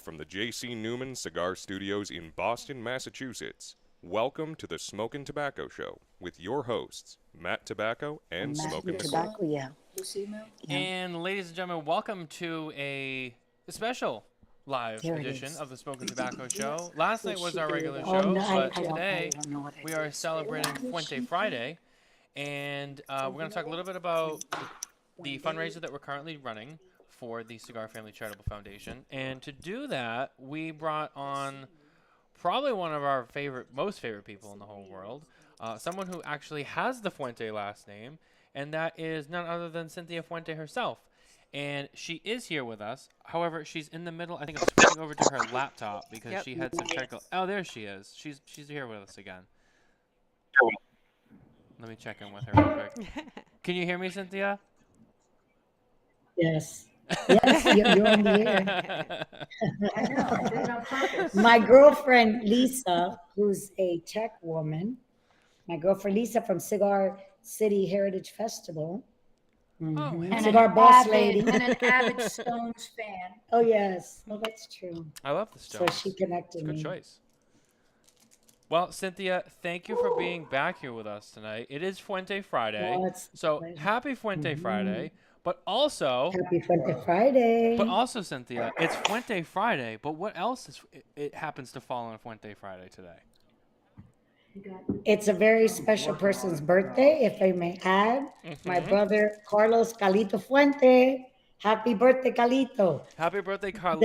from the J.C. Newman Cigar Studios in Boston, Massachusetts. Welcome to the Smokin Tobacco Show with your hosts, Matt Tobacco and Smokin Tobacco, yeah. And ladies and gentlemen, welcome to a special live edition of the Smokin Tobacco Show. Last night was our regular show, but today we are celebrating Fuente Friday, and we're going to talk a little bit about the fundraiser that we're currently running for the Cigar Family Charitable Foundation. And to do that, we brought on probably one of our most favorite people in the whole world, someone who actually has the Fuente last name, and that is none other than Cynthia Fuente herself. And she is here with us. However, she's in the middle, I think, of switching over to her laptop because she had some technical. Oh, there she is. She's here with us again. Let me check in with her real quick. Can you hear me, Cynthia? Yes. Yes, you're on the air. My girlfriend, Lisa, who's a tech woman, my girlfriend, Lisa, from Cigar City Heritage Festival. Oh, And Cigar Boss Lady. And an avid Stones fan. Oh, yes. Well, that's true. I love the Stones. So she connected It's a me. good choice. Well, Cynthia, thank you for being back here with us tonight. It is Fuente Friday. Oh, So happy Fuente Friday. But also, Happy Fuente Friday. But also, Cynthia, it's Fuente Friday. But what else is it happens to fall on Fuente Friday today? It's a very special person's birthday, if I may add. My brother, Carlos Calito Fuente. Happy birthday, Calito. Happy birthday, The Carlito.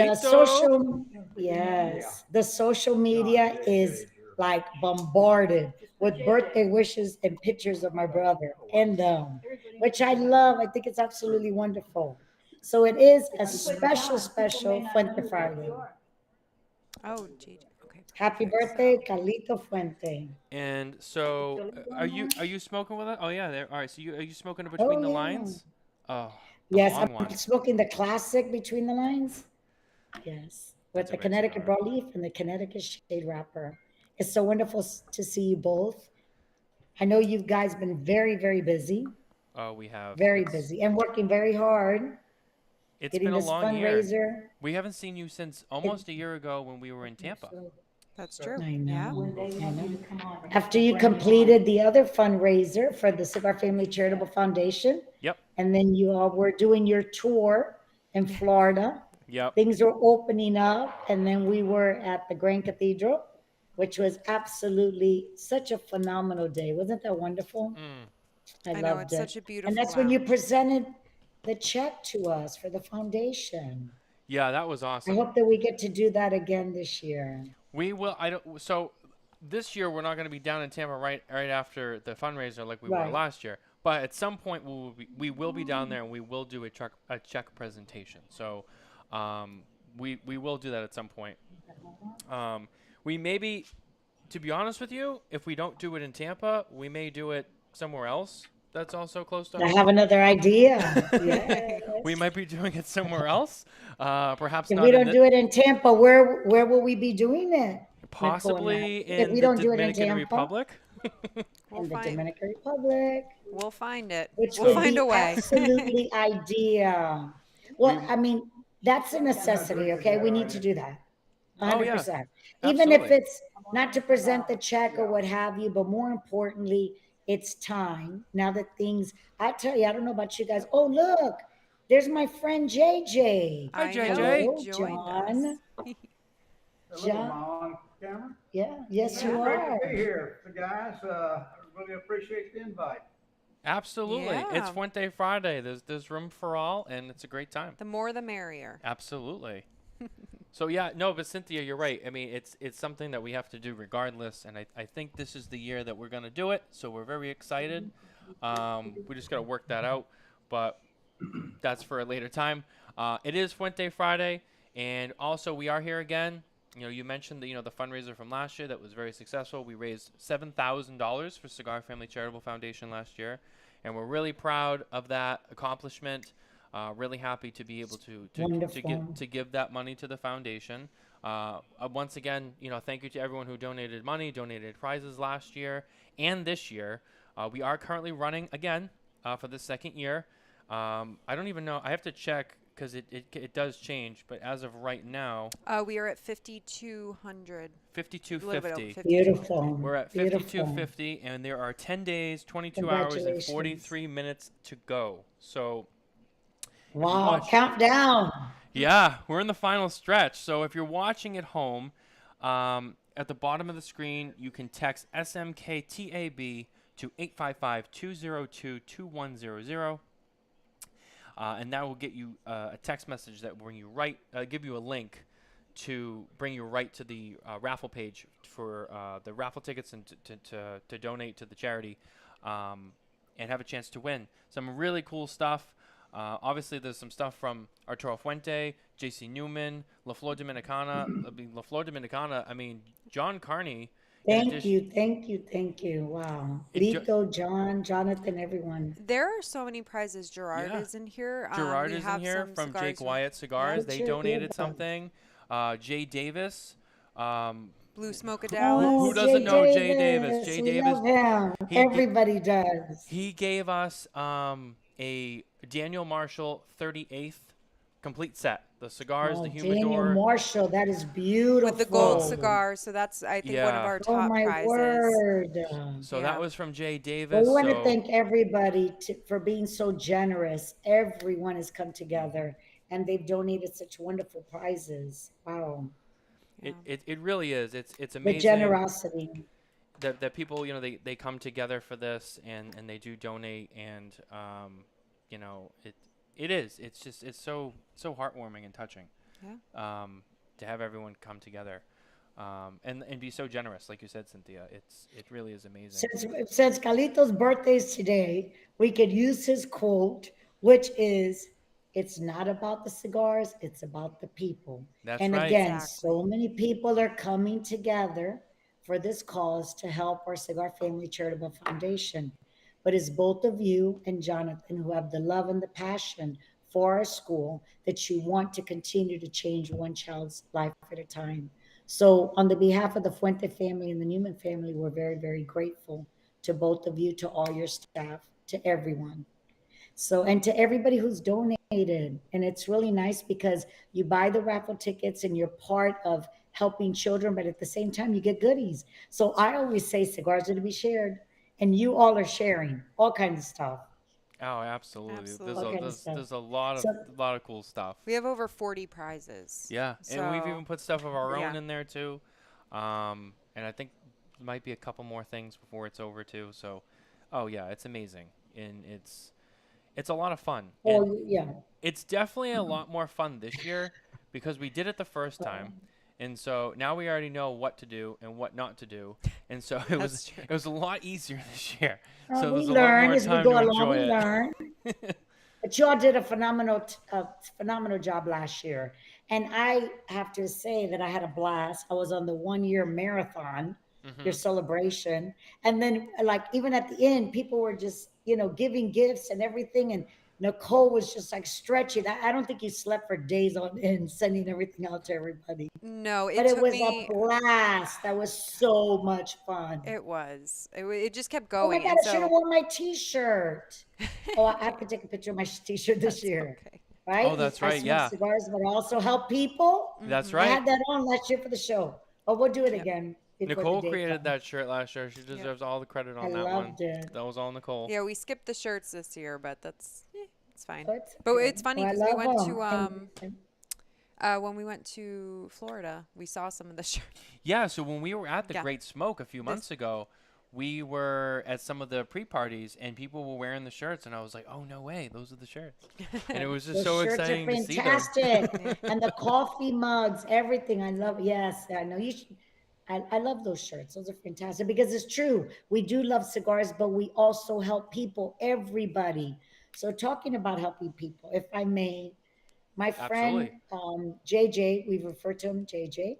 the social media is like bombarded with birthday wishes and pictures of my brother, and which I love. I think it's absolutely wonderful. So it is a special Fuente Friday. Oh, JJ. Okay. Happy birthday, Carlito Fuente. And so, are you smoking with us? Oh yeah, there. All right. So are you smoking it between the lines? Oh. Yes, long I'm one. smoking the classic between the lines. Yes, with That's the a big Connecticut cigar. broadleaf and the Connecticut shade wrapper. It's so wonderful to see you both. I know you guys been very, very busy, Oh, we have. very busy, and working very hard. It's getting been a this long year. fundraiser. We haven't seen you since almost a year ago when we were in Tampa. That's true. I know. Yeah. I know. After you completed the other fundraiser for the Cigar Family Charitable Foundation, Yep. and then you all were doing your tour in Florida. Yep. Things were opening up, and then we were at the Grand Cathedral, which was absolutely such a phenomenal day. Wasn't that wonderful? I know, loved it's it. such a beautiful And that's when you presented the check to us for the foundation. Yeah, that was I awesome. hope that we get to do that again this year. We will. I don't. So this year we're not going to be down in Tampa right after the fundraiser like we were Right. last year. But at some point we will be down there and we will do a check presentation. So we will do that at some point. We maybe, to be honest with you, if we don't do it in Tampa, we may do it somewhere else. That's also close to I home. have another idea. Yes. We might be doing it somewhere else. Perhaps If not we in don't do it in Tampa, where will we be doing it? possibly If in we the don't do it in Dominican Tampa? Republic. We'll In the find, Dominican Republic, we'll find it. which We'll would find be a way. absolutely ideal. Well, I mean, that's a necessity, okay? We need to do that. Oh, yeah. 100%. Even if Absolutely. it's not to present the check or what have you, but more importantly, it's time. Now that things, I tell you, I don't know about you guys. Oh, look, there's my friend JJ. Hi, I JJ. know, Hello, he joined John. us. John. Am I on camera? Yeah, yes, you Great are. to be here. So guys, I really appreciate the invite. Absolutely. It's Yeah. Fuente Friday. There's room for all, and it's a great time. The more the merrier. Absolutely. So yeah, no, but Cynthia, you're right. I mean, it's something that we have to do regardless, and I think this is the year that we're gonna do it. So we're very excited. We just gotta work that out, but that's for a later time. It is Fuente Friday, and also we are here again. You know, you mentioned the fundraiser from last year that was very successful. We raised $7,000 for Cigar Family Charitable Foundation last year, and we're really proud of that accomplishment. Really happy to be able to give that money to the foundation. Once again, thank you to everyone who donated money, donated prizes last year and this year. We are currently running again for the second year. I don't even know. I have to check because it does change. But as of right now, We are at 5,200. 5250. Beautiful. We're at Beautiful. 5250, and there are 10 days, 22 hours, and 43 minutes to go. So, Wow, countdown. yeah, we're in the final stretch. So if you're watching at home, at the bottom of the screen, you can text SMKTAB to 855-202-2100. And that will get you a text message that will bring you give you a link to bring you right to the raffle page for the raffle tickets and to donate to the charity, and have a chance to win some really cool stuff. Obviously, there's some stuff from Arturo Fuente, J.C. Newman, La Flor Dominicana. La Flor Dominicana, John Carney. Thank you. Wow. Lito, John, Jonathan, everyone. There are so many prizes. Gerard is in here. Gerard is in here from Jake Wyatt Cigars. They donated something. Jay Davis. Blue Smoke of Dallas. Who doesn't know Jay Davis? Jay Davis. Love him. Everybody does. He gave us a Daniel Marshall 38th complete set. The cigars, the humidor. Daniel Marshall, that is beautiful. With the gold cigar, so that's, I think, one of our top prizes. Word. So that was from Jay Davis. Well, we want to thank everybody for being so generous. Everyone has come together, and they've donated such wonderful prizes. Wow. It really is. It's amazing. The generosity. That people, they come together for this, and they do donate, and it's so heartwarming and touching. Yeah. To have everyone come together, and be so generous, like you said, Cynthia. It really is amazing. Since Carlito's birthday is today, we could use his quote, which is, "It's not about the cigars, it's about the people." That's and right. again, Exactly. so many people are coming together for this cause to help our Cigar Family Charitable Foundation. But it's both of you and Jonathan who have the love and the passion for our school that you want to continue to change one child's life at a time. So on the behalf of the Fuente family and the Newman family, we're very, very grateful to both of you, to all your staff, to everyone. So, and to everybody who's donated. And it's really nice because you buy the raffle tickets and you're part of helping children, but at the same time, you get goodies. So I always say cigars are to be shared, and you all are sharing all kinds of stuff. Oh, absolutely. Absolutely. There's a lot of cool stuff. We have over 40 prizes. Yeah, So, and we've even put stuff of our own yeah. in there too. And I think there might be a couple more things before it's over too. So, oh yeah, it's amazing, and it's a lot of fun. Oh, yeah. It's definitely a lot more fun this year because we did it the first time. And so now we already know what to do and what not to do. And so it was a lot easier this year. So We there's a lot learn more as we time go to along. enjoy We it. learn. But you all did a phenomenal job last year. And I have to say that I had a blast. I was on the 1-year marathon, your celebration. And then, like, even at the end, people were just, giving gifts and everything. And Nicole was just like stretching. I don't think you slept for days on end, sending everything out to everybody. No, But it took was me. a blast. That was so much fun. It was. It just kept Oh my going. God, and I should have worn my t-shirt. Oh, I have to take a picture of my t-shirt this year. Okay. Right? Oh, that's I right, smoke yeah. cigars, but I also help people. That's I right. had that on last year for the show. Oh, we'll do it again. before the Nicole day created comes. that shirt last year. She deserves all the credit on I that one. loved it. That was all Nicole. Yeah, we skipped the shirts this year, but it's fine. But it's funny Well, I because we love went them. to when we went to Florida, we saw some of the shirts. Yeah, so when we were at the Yeah. Great Smoke a few months ago, we were at some of the pre-parties and people were wearing the shirts, and I was like, "Oh no way, those are the shirts!" And it was just The so shirts exciting are to see them. fantastic. And the coffee mugs, everything. I love. Yes, I know you should. I love those shirts. Those are fantastic because it's true. We do love cigars, but we also help people, everybody. So talking about helping people, if I may, my friend JJ, we've referred to him JJ.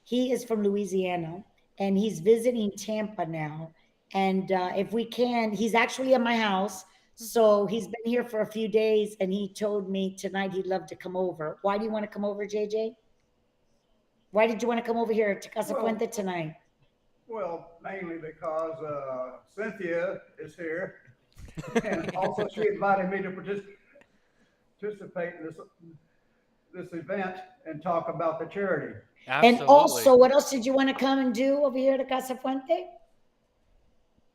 He is from Louisiana and he's visiting Tampa now. And if we can, he's actually at my house. So he's been here for a few days and he told me tonight he'd love to come over. Why do you want to come over, JJ? Why did you want to come over here to Casa Fuente tonight? Well, mainly because Cynthia is here, and also she invited me to participate in this event and talk about the charity. Absolutely. And also, what else did you want to come and do over here to Casa Fuente?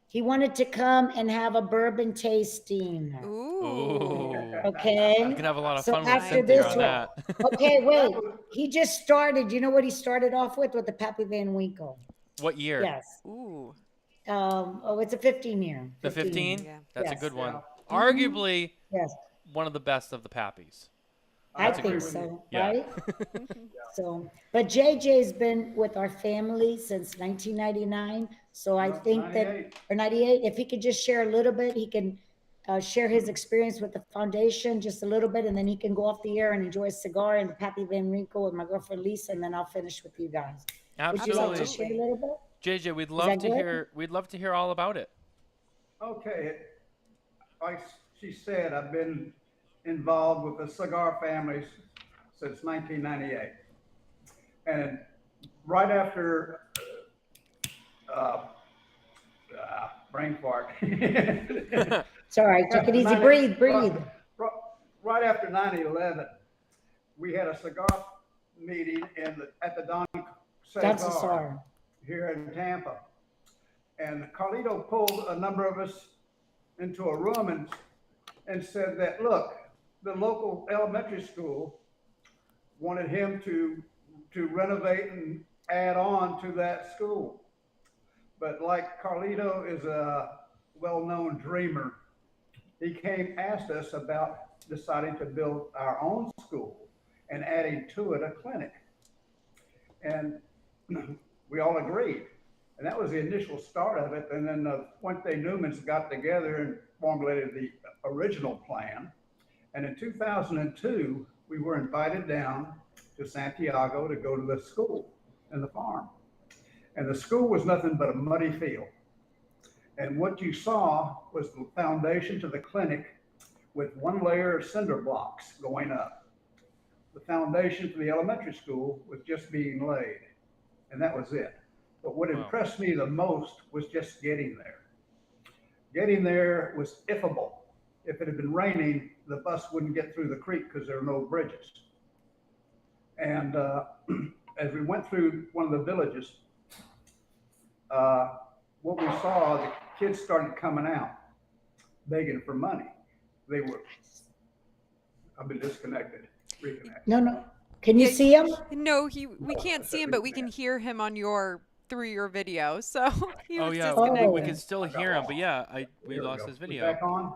He wanted to come and have a bourbon tasting. Ooh. Okay. You can have a lot of So fun with after Cynthia this on one- that. Okay, wait. He just started. You know what he started off with? With the Pappy Van Winkle. What year? Yes. Ooh. It's a 15 year. The 15? Yeah. That's a Yes. good one. Yeah. Arguably Yes. one of the best of the Pappies. I That's a think good so, Yeah. right? So, but JJ's been with our family since 1999. So I No, think 98. that, or 98, if he could just share a little bit, he can share his experience with the foundation just a little bit, and then he can go off the air and enjoy a cigar and the Pappy Van Winkle with my girlfriend Lisa, and then I'll finish with you guys. Would you like to Absolutely. share a little bit? JJ, we'd that love to good? hear all about it. Okay, like she said, I've been involved with the Cigar Family since 1998. And right after, brain fart. It's all right. Take it easy. Breathe. Right after 9/11, we had a cigar meeting at the Don That's a Cigar sorry. here in Tampa. And Carlito pulled a number of us into a room and said that, look, the local elementary school wanted him to renovate and add on to that school. But like Carlito is a well-known dreamer, he asked us about deciding to build our own school and adding to it a clinic. And we all agreed. And that was the initial start of it. And then the Fuente Newmans got together and formulated the original plan. And in 2002, we were invited down to Santiago to go to the school and the farm. And the school was nothing but a muddy field. And what you saw was the foundation to the clinic with one layer of cinder blocks going up. The foundation for the elementary school was just being laid, and that was it. But what impressed me the most was just getting there. Getting there was ifable. If it had been raining, the bus wouldn't get through the creek because there were no bridges. And as we went through one of the villages, what we saw, the kids started coming out, begging for money. I've been disconnected, reconnected. No. Can you see him? No, we can't see him, but we can hear him through your video. So he was We disconnected. can still hear him, but yeah, we lost go. his Is video. back on?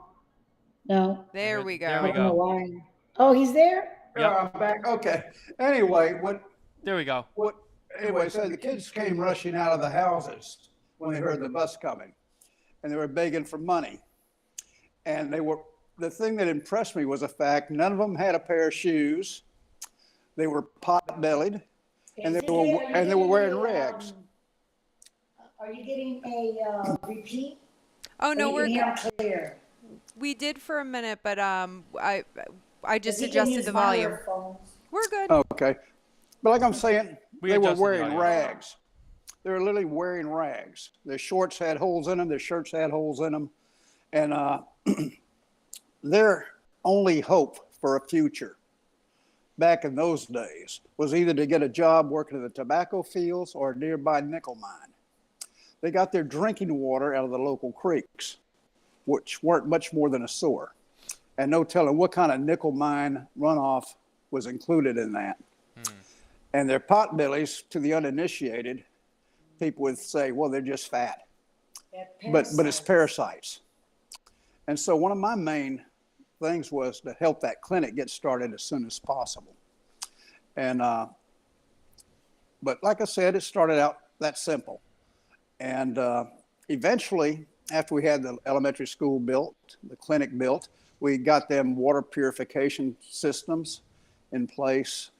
No. There we go. There we I don't know go. why. Oh, he's there? Yep. I'm back. Okay. Anyway, There we go. so the kids came rushing out of the houses when they heard the bus coming, and they were begging for money. And the thing that impressed me was the fact none of them had a pair of shoes. They were pot-bellied, and they were wearing rags. Are you getting a repeat? Oh no, we're good. Clear. We did for a minute, but I just He can adjusted use the my volume. earphones. We're good. Okay. But like I'm saying, We they were adjusted the wearing audio. rags. They were literally wearing rags. Their shorts had holes in them. Their shirts had holes in them. And their only hope for a future back in those days was either to get a job working in the tobacco fields or a nearby nickel mine. They got their drinking water out of the local creeks, which weren't much more than a sewer. And no telling what kind of nickel mine runoff was included in that. And their potbellies, to the uninitiated, people would say, well, they're just fat. But it's parasites. And so one of my main things was to help that clinic get started as soon as possible. And but like I said, it started out that simple. And eventually, after we had the elementary school built, the clinic built, we got them water purification systems in place.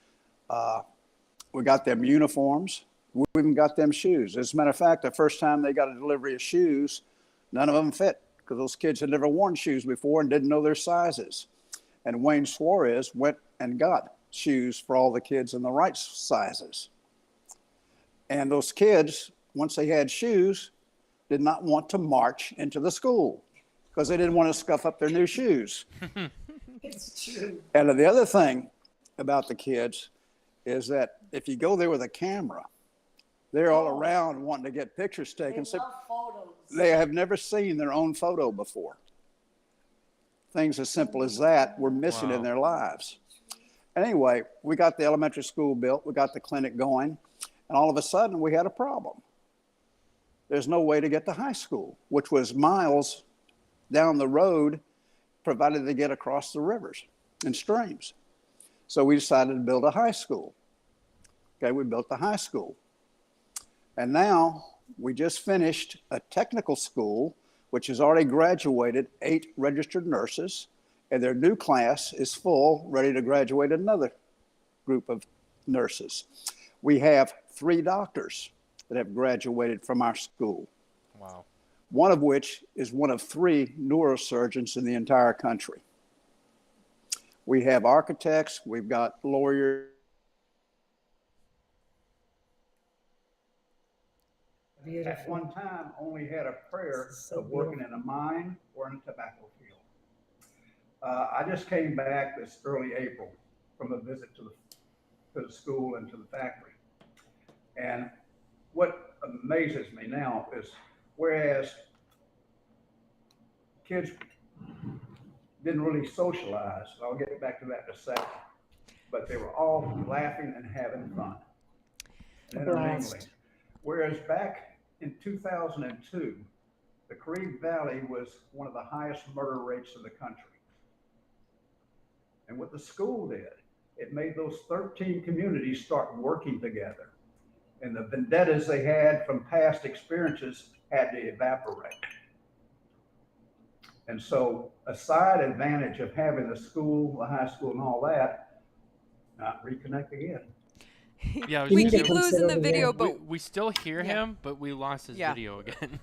We got them uniforms. We even got them shoes. As a matter of fact, the first time they got a delivery of shoes, none of them fit because those kids had never worn shoes before and didn't know their sizes. And Wayne Suarez went and got shoes for all the kids in the right sizes. And those kids, once they had shoes, did not want to march into the school because they didn't want to scuff up their new shoes. It's true. And the other thing about the kids is that if you go there with a camera, they're all around wanting to get pictures taken. They love photos. They have never seen their own photo before. Things as simple as that were missing in their lives. Anyway, we got the elementary school built, we got the clinic going, and all of a sudden we had a problem. There's no way to get to high school, which was miles down the road, provided they get across the rivers and streams. So we decided to build a high school. Okay, we built the high school. And now we just finished a technical school, which has already graduated 8 registered nurses, and their new class is full, ready to graduate another group of nurses. We have 3 doctors that have graduated from our school. Wow. One of which is one of 3 neurosurgeons in the entire country. We have architects, we've got lawyers. Beautiful. At one time, only had a prayer of working in a mine or in a tobacco field. I just came back this early April from a visit to the school and to the factory. And what amazes me now is, whereas kids didn't really socialize, I'll get back to that in a second, but they were all laughing and having fun and intermingling. Whereas back in 2002, the Caribe Valley was one of the highest murder rates in the country. And what the school did, it made those 13 communities start working together. And the vendettas they had from past experiences had to evaporate. And so a side advantage of having the school, the high school and all that, not reconnect again. Yeah, we need to keep consider losing the the video, word. but we still hear him, but we lost his Yeah. video again.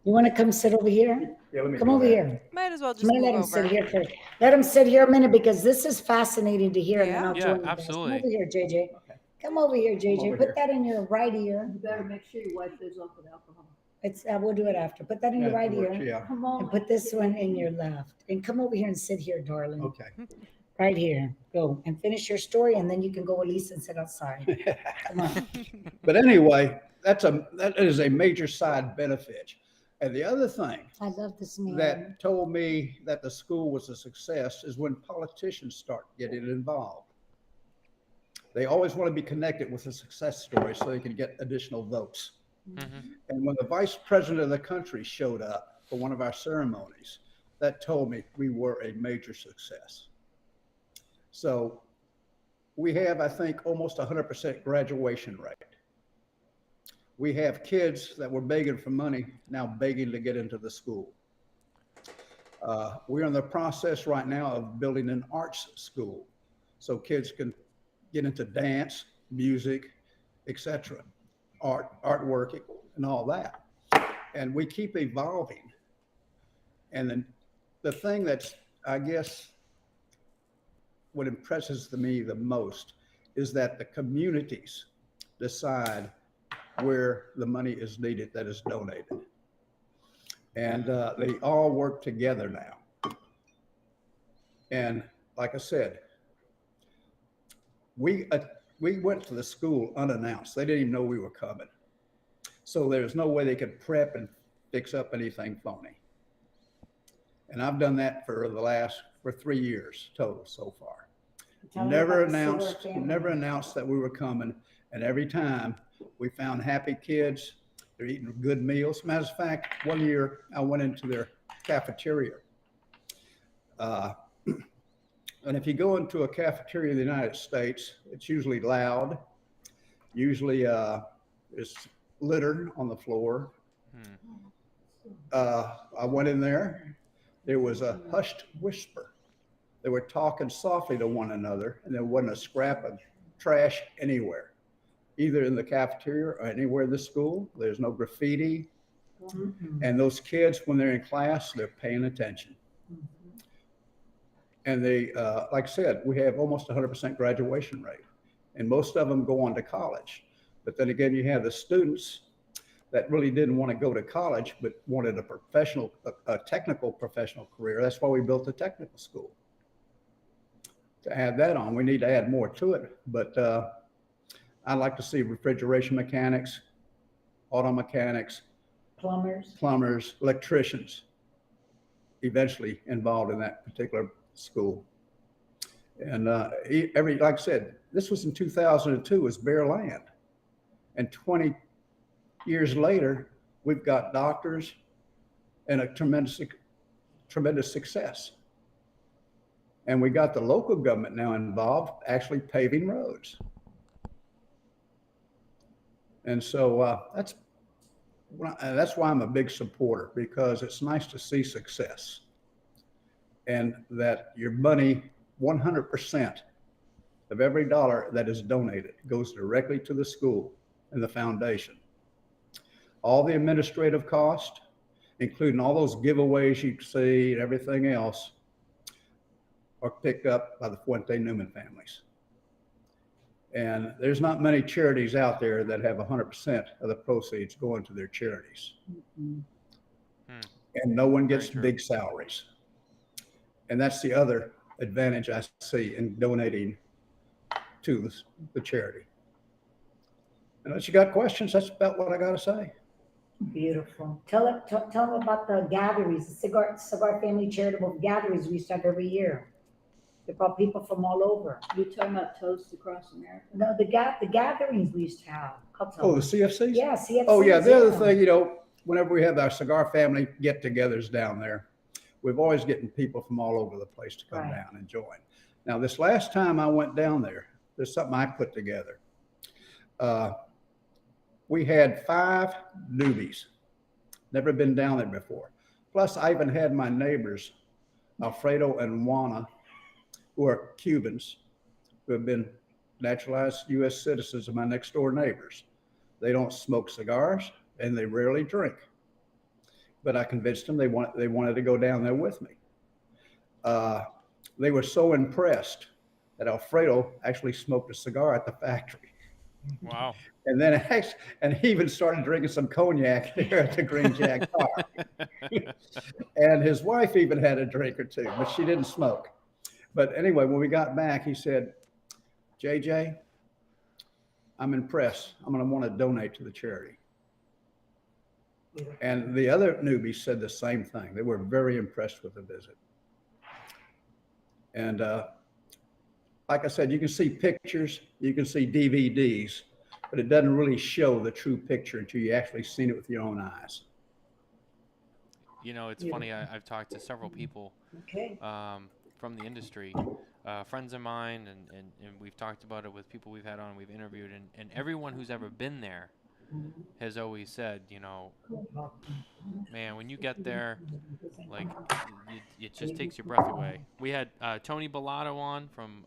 You want to come sit over here? Yeah, let me Come do over that. here. might as well just I'm gonna move let him over. sit here first. Let him sit here a minute because this is fascinating to hear, and then Yeah. I'll Yeah, join you guys. absolutely. Come over here, JJ. Come over here, JJ. over Put here. that in your right ear. You better make sure you wipe those off with alcohol. It's we'll do it after. Put that in your right ear, Yeah, Come and on. put this one in your left. And come over here and sit here, darling. okay. Right here. Go and finish your story, and then you can go, Elise, and sit outside. Come on. But anyway, that is a major side benefit. And the other thing I love this man. that told me that the school was a success is when politicians start getting involved. They always want to be connected with a success story so they can get additional votes. Mhm. And when the vice president of the country showed up for one of our ceremonies, that told me we were a major success. So we have, I think, almost 100% graduation rate. We have kids that were begging for money now begging to get into the school. We're in the process right now of building an arts school so kids can get into dance, music, etc., artwork, and all that. And we keep evolving. And then the thing that's, I guess, what impresses me the most is that the communities decide where the money is needed that is donated. And they all work together now. And like I said, we went to the school unannounced. They didn't even know we were coming. So there's no way they could prep and fix up anything phony. And I've done that for 3 years total so far. Tell me Never about the Cigar family. announced that we were coming. And every time we found happy kids, they're eating good meals. Matter of fact, one year I went into their cafeteria. And if you go into a cafeteria in the United States, it's usually loud. Usually there's litter on the floor. I went in there. There was a hushed whisper. They were talking softly to one another, and there wasn't a scrap of trash anywhere, either in the cafeteria or anywhere in the school. There's no graffiti. And those kids, when they're in class, they're paying attention. And they, like I said, we have almost 100% graduation rate, and most of them go on to college. But then again, you have the students that really didn't want to go to college, but wanted a technical professional career. That's why we built a technical school. to add that on. We need to add more to it, but I'd like to see refrigeration mechanics, auto mechanics, plumbers, electricians eventually involved in that particular school. And like I said, this was in 2002, it was bare land. And 20 years later, we've got doctors and a tremendous success. And we got the local government now involved, actually paving roads. And so that's why I'm a big supporter, because it's nice to see success and that your money, 100% of every dollar that is donated goes directly to the school and the foundation. All the administrative cost, including all those giveaways you see and everything else, are picked up by the Fuente Newman families. And there's not many charities out there that have 100% of the proceeds going to their charities. And no one gets big salaries. And that's the other advantage I see in donating to the charity. Unless you got questions, that's about what I got to say. Beautiful. Tell them about the gatherings, the Cigar Family Charitable gatherings we start every year. They brought people from all over. You talking about Toast Across America? No, the gatherings we used to have. Oh, the CFCs? Yeah, CFCs. Oh, yeah. The other thing, whenever we have our Cigar Family get-togethers down there, we've always getting people from all over the place to come down and join. Now, this last time I went down there, there's something I put together. We had 5 newbies, never been down there before. Plus, I even had my neighbors, Alfredo and Juana, who are Cubans, who have been naturalized U.S. citizens, of my next door neighbors. They don't smoke cigars and they rarely drink. But I convinced them they wanted to go down there with me. They were so impressed that Alfredo actually smoked a cigar at the factory. Wow. And then he even started drinking some cognac there at the Green Jack Bar. And his wife even had a drink or two, but she didn't smoke. But anyway, when we got back, he said, JJ, I'm impressed. I'm going to want to donate to the charity. And the other newbies said the same thing. They were very impressed with the visit. And like I said, you can see pictures, you can see DVDs, but it doesn't really show the true picture until you actually seen it with your own eyes. It's funny. I've talked to several people from the industry, friends of mine, and we've talked about it with people we've had on, we've interviewed, and everyone who's ever been there has always said, man, when you get there, like, it just takes your breath away. We had Tony Bellato on from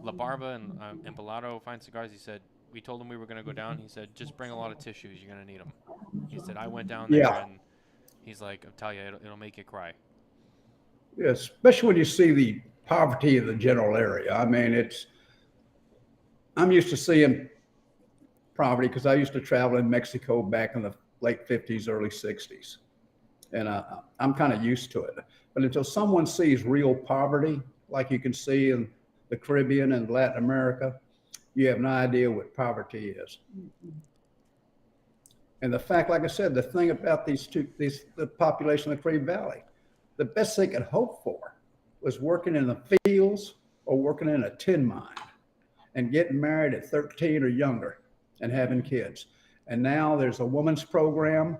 La Barba and Bellato Fine Cigars. He said, we told him we were going to go down. He said, just bring a lot of tissues. You're going to need them. He said, I went down there, and he's like, I'll tell you, it'll make you cry. Yeah, especially when you see the poverty of the general area. I mean, I'm used to seeing poverty because I used to travel in Mexico back in the late 50s, early 60s. And I'm kind of used to it. But until someone sees real poverty, like you can see in the Caribbean and Latin America, you have no idea what poverty is. And the fact, like I said, the thing about the population of the Caribbean Valley, the best they could hope for was working in the fields or working in a tin mine and getting married at 13 or younger and having kids. And now there's a women's program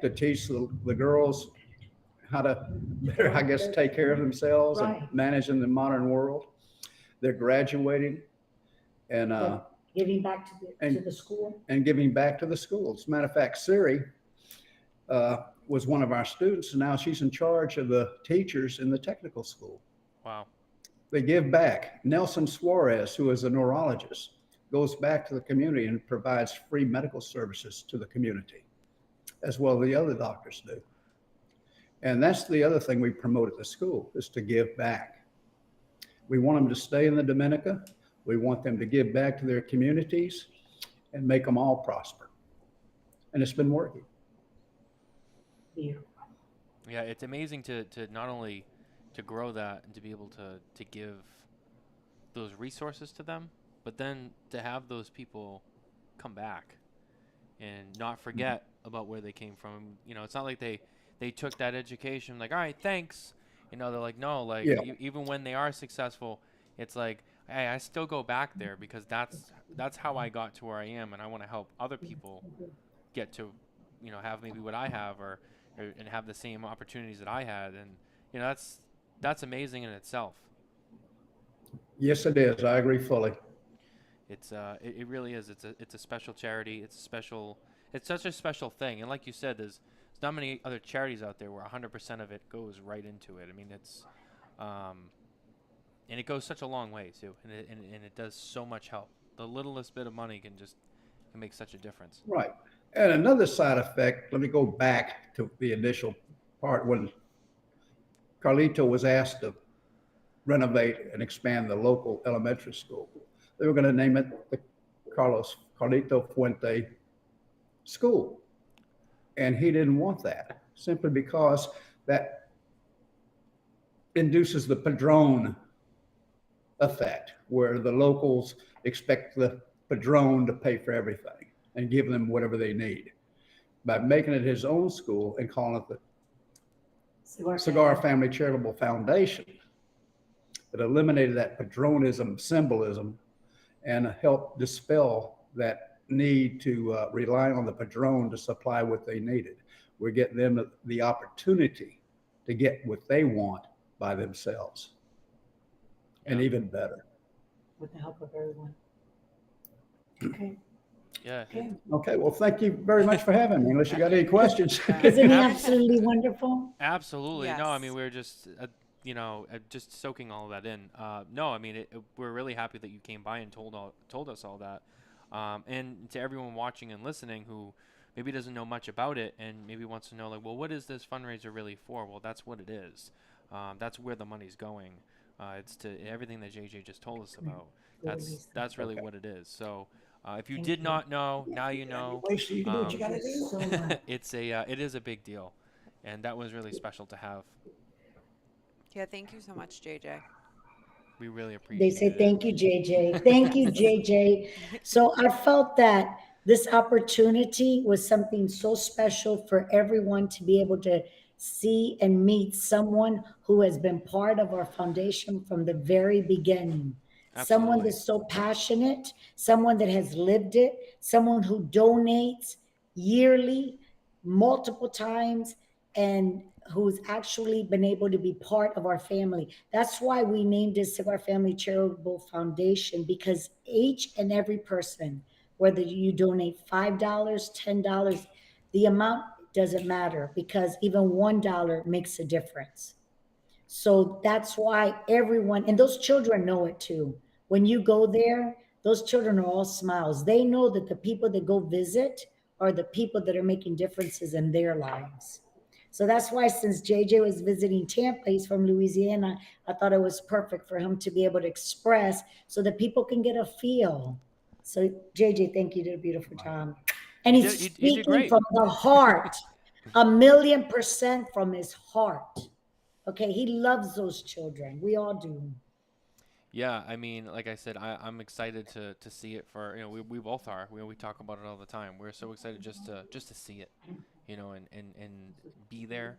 to teach the girls how to better, I guess, take care of themselves and manage in the modern world. They're graduating and giving back to the school. And giving back to the school. As a matter of fact, Siri was one of our students, and now she's in charge of the teachers in the technical school. Wow. They give back. Nelson Suarez, who is a neurologist, goes back to the community and provides free medical services to the community, as well as the other doctors do. And that's the other thing we promote at the school, is to give back. We want them to stay in the Dominica. We want them to give back to their communities and make them all prosper. And it's been working. Yeah, it's amazing to not only to grow that and to be able to give those resources to them, but then to have those people come back and not forget about where they came from. You know, it's not like they took that education like, all right, thanks. You know, they're like, no, like Yeah. even when they are successful, it's like, hey, I still go back there because that's how I got to where I am, and I want to help other people get to, you know, have maybe what I have, or and have the same opportunities that I had, and you know, that's amazing in itself. Yes, it is. I agree fully. It really is. It's a special charity. It's such a special thing. And like you said, there's not many other charities out there where 100% of it goes right into it. I mean, and it goes such a long way too, and it does so much help. The littlest bit of money can make such a difference. Right. And another side effect, let me go back to the initial part when Carlito was asked to renovate and expand the local elementary school. They were going to name it the Carlito Fuente School. And he didn't want that simply because that induces the padrone effect, where the locals expect the padrone to pay for everything and give them whatever they need. By making it his own school and calling it the Cigar Family Charitable Foundation, it eliminated that padronism symbolism and helped dispel that need to rely on the padrone to supply what they needed. We're getting them the opportunity to get what they want by themselves, and even better. With the help of everyone. Okay. Yeah. Okay. Okay, well, thank you very much for having me, unless you got any questions. Isn't he absolutely wonderful? Absolutely. No, I mean, Yes. we're just, just soaking all of that in. No, I mean, we're really happy that you came by and told us all that. And to everyone watching and listening who maybe doesn't know much about it and maybe wants to know, like, well, what is this fundraiser really for? Well, that's what it is. That's where the money's going. It's to everything that JJ just told us about. That's really what it is. So if you did not know, now you know. So you can do what you got to do. So much. It is a big deal, and that was really special to have. Yeah, thank you so much, JJ. We really They appreciate say, it. thank you, JJ. Thank you, JJ. So I felt that this opportunity was something so special for everyone to be able to see and meet someone who has been part of our foundation from the very beginning. Someone Absolutely. that's so passionate, someone that has lived it, someone who donates yearly, multiple times, and who's actually been able to be part of our family. That's why we named it Cigar Family Charitable Foundation, because each and every person, whether you donate $5, $10, the amount doesn't matter, because even $1 makes a difference. So that's why everyone, and those children know it too. When you go there, those children are all smiles. They know that the people that go visit are the people that are making differences in their lives. So that's why, since JJ was visiting Tampa, he's from Louisiana, I thought it was perfect for him to be able to express so that people can get a feel. So JJ, thank you, did a beautiful job. And You he's did speaking great. from the heart, 1,000,000% from his heart. Okay, he loves those children. We all do. Yeah, I mean, like I said, I'm excited to see it for, we both are. We talk about it all the time. We're so excited just to see it, and be there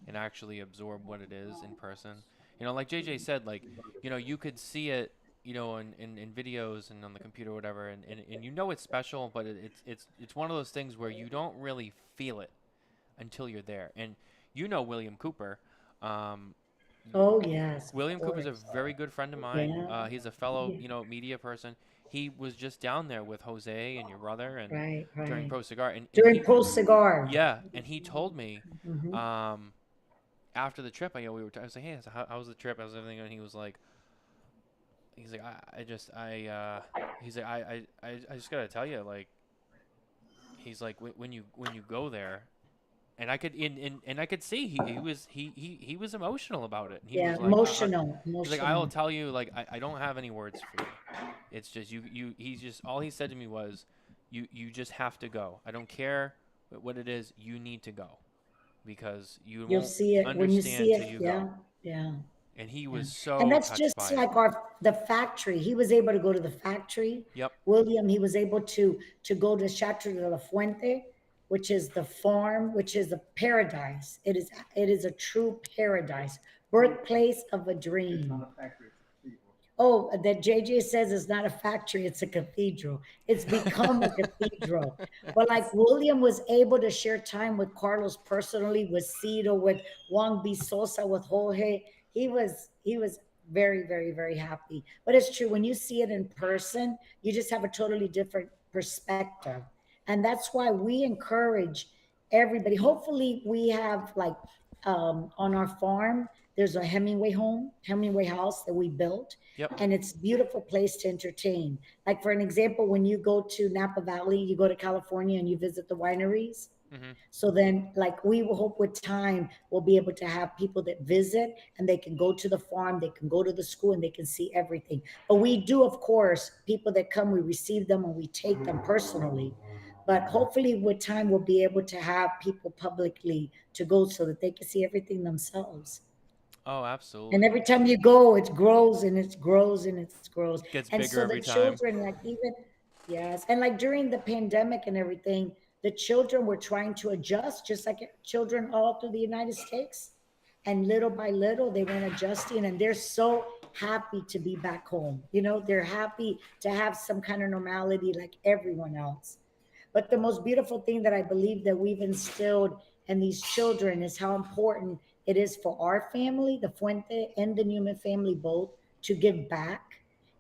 and actually absorb what it is in person. Like JJ said, like, you could see it, in videos and on the computer or whatever, and it's special, but it's one of those things where you don't really feel it until you're there. And William Cooper, Oh, yes. William Cooper's a very good friend of mine. Yeah. He's a fellow, media person. He was just down there with Jose and your brother, and Right, during right. Pro Cigar, and During he, Pro Cigar. yeah, and he told me, Mhm. after the trip, I was like, hey, so how was the trip? How's everything? And he was like, he's like, he's like, I just gotta tell you, like, he's like, when you go there. And I could and I could see he was emotional about it. And he Yeah, was like, emotional, he's like, I'll emotional. tell you, like, I don't have any words for you. It's just he's just, all he said to me was, you just have to go. I don't care what it is, you need to go, because you You'll won't see it when you understand see till it. you Yeah, go. yeah. and he was so And that's touched just by it. like the factory. He was able to go to the factory. Yep. William, he was able to go to Chateau de la Fuente, which is the farm, which is a paradise. It is a true paradise, birthplace of a dream. Oh, that JJ says it's not a factory, it's a cathedral. It's become a cathedral. But like William was able to share time with Carlos personally, with Cito, with Juan B. Sosa, with Jorge. He was very, very, very happy. But it's true, when you see it in person, you just have a totally different perspective. And that's why we encourage everybody. Hopefully we have like on our farm, there's a Hemingway house that we built. Yep. And it's a beautiful place to entertain. Like for an example, when you go to Napa Valley, you go to California and you visit the wineries. Mm-hmm. So then like we will hope with time, we'll be able to have people that visit and they can go to the farm, they can go to the school and they can see everything. But we do, of course, people that come, we receive them and we take them personally. But hopefully with time, we'll be able to have people publicly to go so that they can see everything themselves. Oh, absolutely. And every time you go, it grows and it grows and it grows. Gets And bigger so every the time. children, like even, yes. And like during the pandemic and everything, the children were trying to adjust, just like children all through the United States. And little by little, they went adjusting and they're so happy to be back home. You know, they're happy to have some kind of normality like everyone else. But the most beautiful thing that I believe that we've instilled in these children is how important it is for our family, the Fuente and the Newman family both, to give back.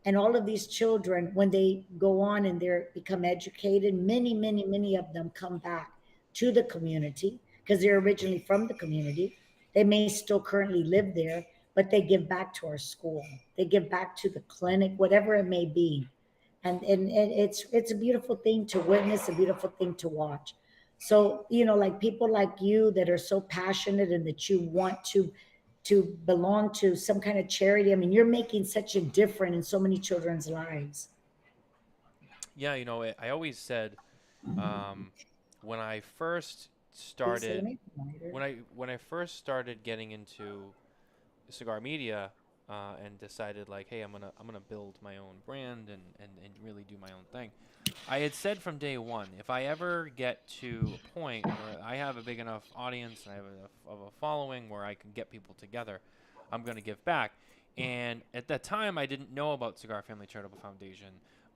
And all of these children, when they go on and they become educated, many, many, many of them come back to the community because they're originally from the community. They may still currently live there, but they give back to our school. They give back to the clinic, whatever it may be. And it's a beautiful thing to witness, a beautiful thing to watch. So, you know, like people like you that are so passionate and that you want to belong to some kind of charity. I mean, you're making such a difference in so many children's lives. Yeah, you know, I always said when I first started when I first started getting into cigar media and decided like, hey, I'm gonna build my own brand and really do my own thing. I had said from day one, if I ever get to a point where I have a big enough audience and I have enough of a following where I can get people together, I'm going to give back. And at that time, I didn't know about Cigar Family Charitable Foundation.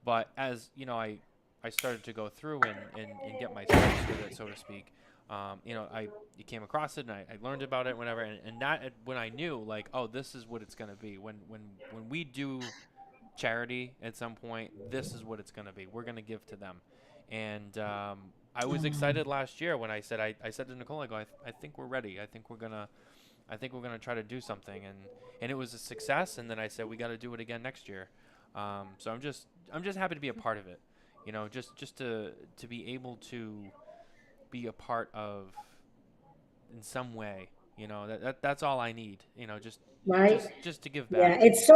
But as, you know, I started to go through and get my steps with it, so to speak. You know, you came across it and I learned about it, whatever. And that when I knew, like, oh, this is what it's going to be. When we do charity at some point, this is what it's going to be. We're going to give to them. And I was excited last year when I said to Nicole, I go, I think we're ready. I think we're gonna try to do something, and it was a success. And then I said we got to do it again next year. So I'm just happy to be a part of it. You know, just to be able to be a part of in some way. You know, that's all I need. You know, just to give back. Yeah, it's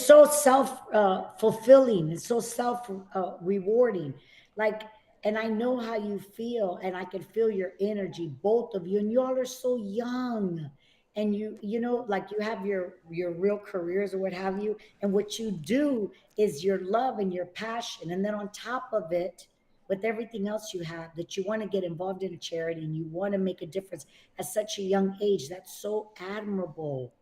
so self fulfilling. It's so self rewarding. Like, and I know how you feel, and I can feel your energy, both of you. And you all are so young, and you know, like you have your real careers or what have you. And what you do is your love and your passion, and then on top of it, with everything else you have, that you want to get involved in a charity and you want to make a difference at such a young age. That's so admirable.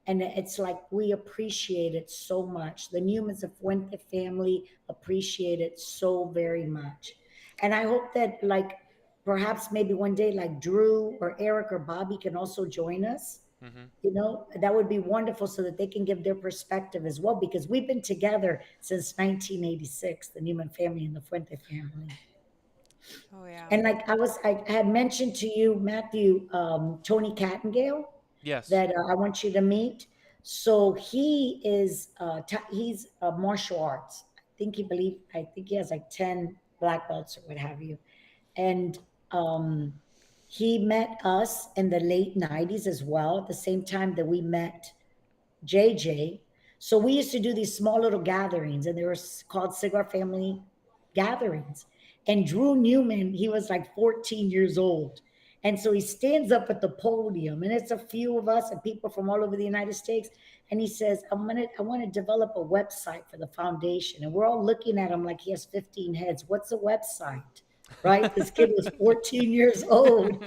And it's like we appreciate it so much. The Newmans of Fuente family appreciate it so very much. And I hope that like perhaps maybe one day like Drew or Eric or Bobby can also join us. Mm-hmm. You know, that would be wonderful so that they can give their perspective as well, because we've been together since 1986, the Newman family and the Fuente family. Oh yeah. And like I had mentioned to you, Matthew, Tony Cattengale. Yes. That I want you to meet. So he is he's martial arts. I think he has like 10 black belts or what have you. And he met us in the late 90s as well, at the same time that we met JJ. So we used to do these small little gatherings, and they were called Cigar Family gatherings. And Drew Newman, he was like 14 years old. And so he stands up at the podium, and it's a few of us and people from all over the United States. And he says, I want to develop a website for the foundation. And we're all looking at him like he has 15 heads. What's a website? Right? This kid was 14 years old.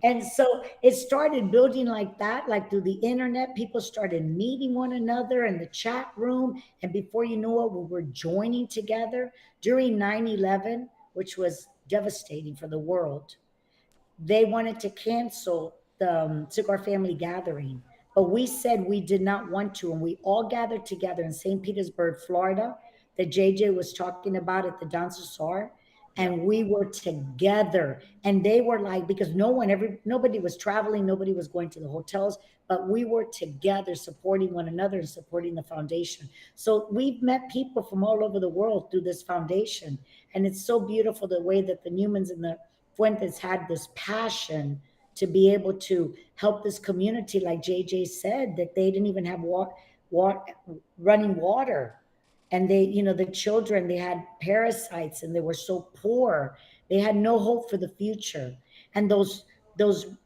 And so it started building like that, like through the internet. People started meeting one another in the chat room. And before you know it, we were joining together. During 9/11, which was devastating for the world, they wanted to cancel the Cigar Family Gathering. But we said we did not want to. And we all gathered together in St. Petersburg, Florida, that JJ was talking about at the Dancesar. And we were together. And they were like, because nobody was traveling, nobody was going to the hotels, but we were together supporting one another and supporting the foundation. So we've met people from all over the world through this foundation. And it's so beautiful the way that the Newmans and the Fuentes had this passion to be able to help this community, like JJ said, that they didn't even have running water. And they, the children, they had parasites and they were so poor. They had no hope for the future. And those